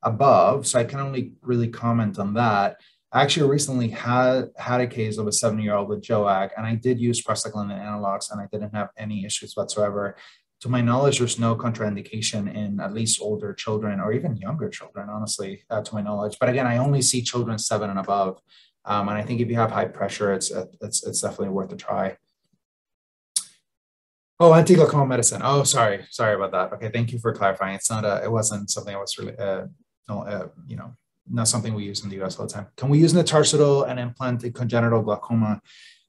above, so I can only really comment on that. I actually recently had a case of a 7-year-old with JOAG, and I did use prostaglandin analogs, and I didn't have any issues whatsoever. To my knowledge, there's no contraindication in at least older children or even younger children, honestly, to my knowledge. But again, I only see children 7 and above. And I think if you have high pressure, it's definitely worth a try. Oh, anti-glaucoma medicine. Oh, sorry about that. Okay, thank you for clarifying. It wasn't something I was really, not something we use in the U.S. all the time. Can we use Sola-Del and implant a congenital glaucoma?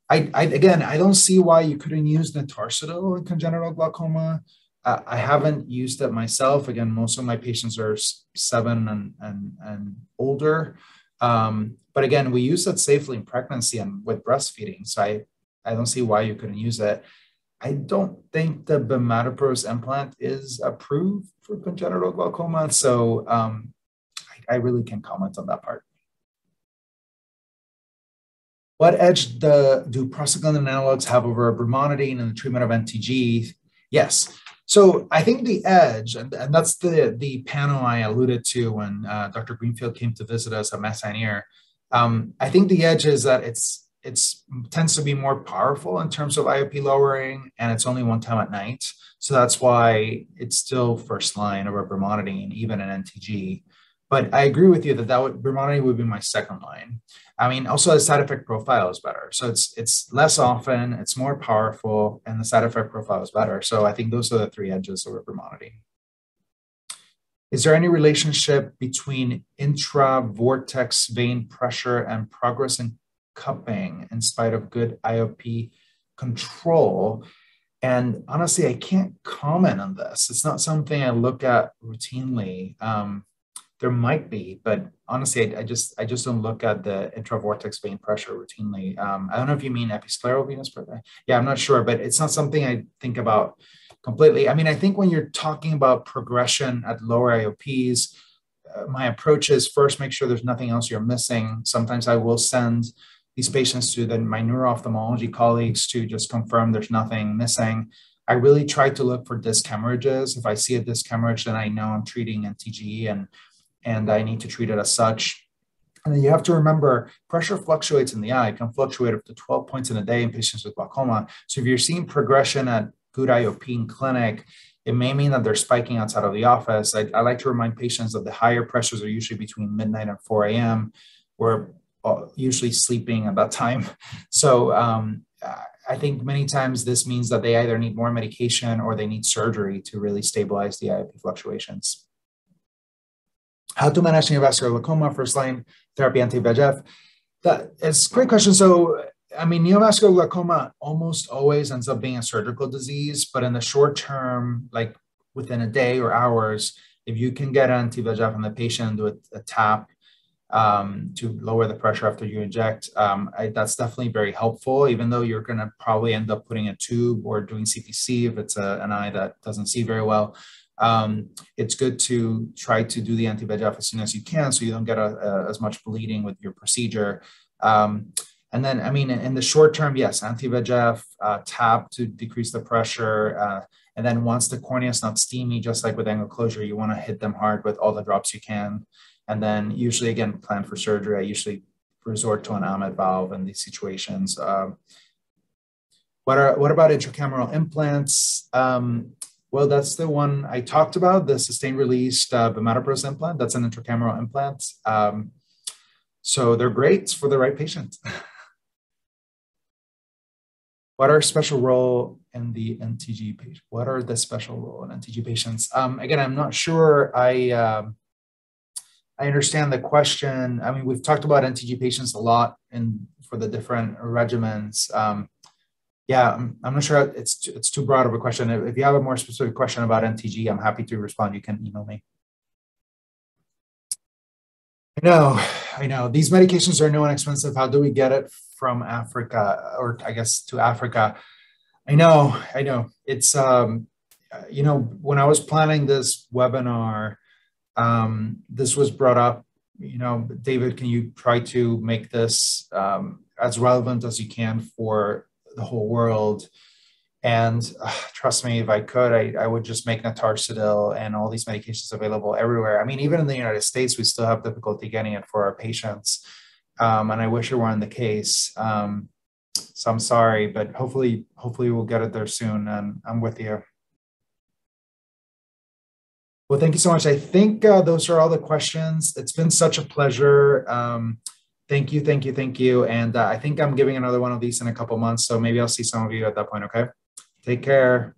Again, I don't see why you couldn't use Sola-Del in congenital glaucoma. I haven't used it myself. Again, most of my patients are 7 and older. But again, we use it safely in pregnancy and with breastfeeding. So I don't see why you couldn't use it. I don't think the bimatoprost implant is approved for congenital glaucoma. So I really can't comment on that part. What edge do prostaglandin analogs have over brimonidine in the treatment of NTG? Yes. So I think the edge, and that's the panel I alluded to when Dr. Greenfield came to visit us at Mass Eye. I think the edge is that it tends to be more powerful in terms of IOP lowering, and it's only one time at night. So that's why it's still first line over brimonidine, even in NTG. But I agree with you that brimonidine would be my second line. I mean, also the side effect profile is better. So it's less often, it's more powerful, and the side effect profile is better. So I think those are the 3 edges over brimonidine. Is there any relationship between intravortex vein pressure and progress in cupping in spite of good IOP control? And honestly, I can't comment on this. It's not something I look at routinely. There might be, but honestly, I just don't look at the intravortex vein pressure routinely. I don't know if you mean episcleral venous pressure. Yeah, I'm not sure, but it's not something I think about completely. I mean, I think when you're talking about progression at lower IOPs, my approach is first make sure there's nothing else you're missing. Sometimes I will send these patients to my neuro-ophthalmology colleagues to just confirm there's nothing missing. I really try to look for disc hemorrhages. If I see a disc hemorrhage, then I know I'm treating NTG and I need to treat it as such. And then you have to remember, pressure fluctuates in the eye. It can fluctuate up to 12 points in a day in patients with glaucoma. So if you're seeing progression at good IOP in clinic, it may mean that they're spiking outside of the office. I like to remind patients that the higher pressures are usually between midnight and 4 a.m., where usually sleeping at that time. So I think many times this means that they either need more medication or they need surgery to really stabilize the IOP fluctuations. How to manage neovascular glaucoma, first line therapy anti-VEGF. That is a great question. So, I mean, neovascular glaucoma almost always ends up being a surgical disease, but in the short term, like within a day or hours, if you can get anti-VEGF on the patient with a tap to lower the pressure after you inject, that's definitely very helpful, even though you're going to probably end up putting a tube or doing CPC if it's an eye that doesn't see very well. It's good to try to do the anti-VEGF as soon as you can so you don't get as much bleeding with your procedure. And then, I mean, in the short term, yes, anti-VEGF, tap to decrease the pressure. And then once the cornea is not steamy, just like with angle closure, you want to hit them hard with all the drops you can. And then usually, again, plan for surgery. I usually resort to an Ahmed valve in these situations. What about intracameral implants? Well, that's the one I talked about, the sustained release bimatoprost implant. That's an intracameral implant. So they're great for the right patient. What are special role in the NTG patient? What are the special role in NTG patients? Again, I'm not sure I understand the question. I mean, we've talked about NTG patients a lot for the different regimens. Yeah, I'm not sure it's too broad of a question. If you have a more specific question about NTG, I'm happy to respond. You can email me. I know. These medications are no inexpensive. How do we get it from Africa, or I guess to Africa? I know. It's, you know, when I was planning this webinar, this was brought up, you know, David, can you try to make this as relevant as you can for the whole world? And trust me, if I could, I would just make Natarsadil and all these medications available everywhere. I mean, even in the United States, we still have difficulty getting it for our patients. And I wish it weren't the case. So I'm sorry, but hopefully we'll get it there soon. And I'm with you. Well, thank you so much. I think those are all the questions. It's been such a pleasure. Thank you. And I think I'm giving another one of these in a couple months. So maybe I'll see some of you at that point, okay? Take care.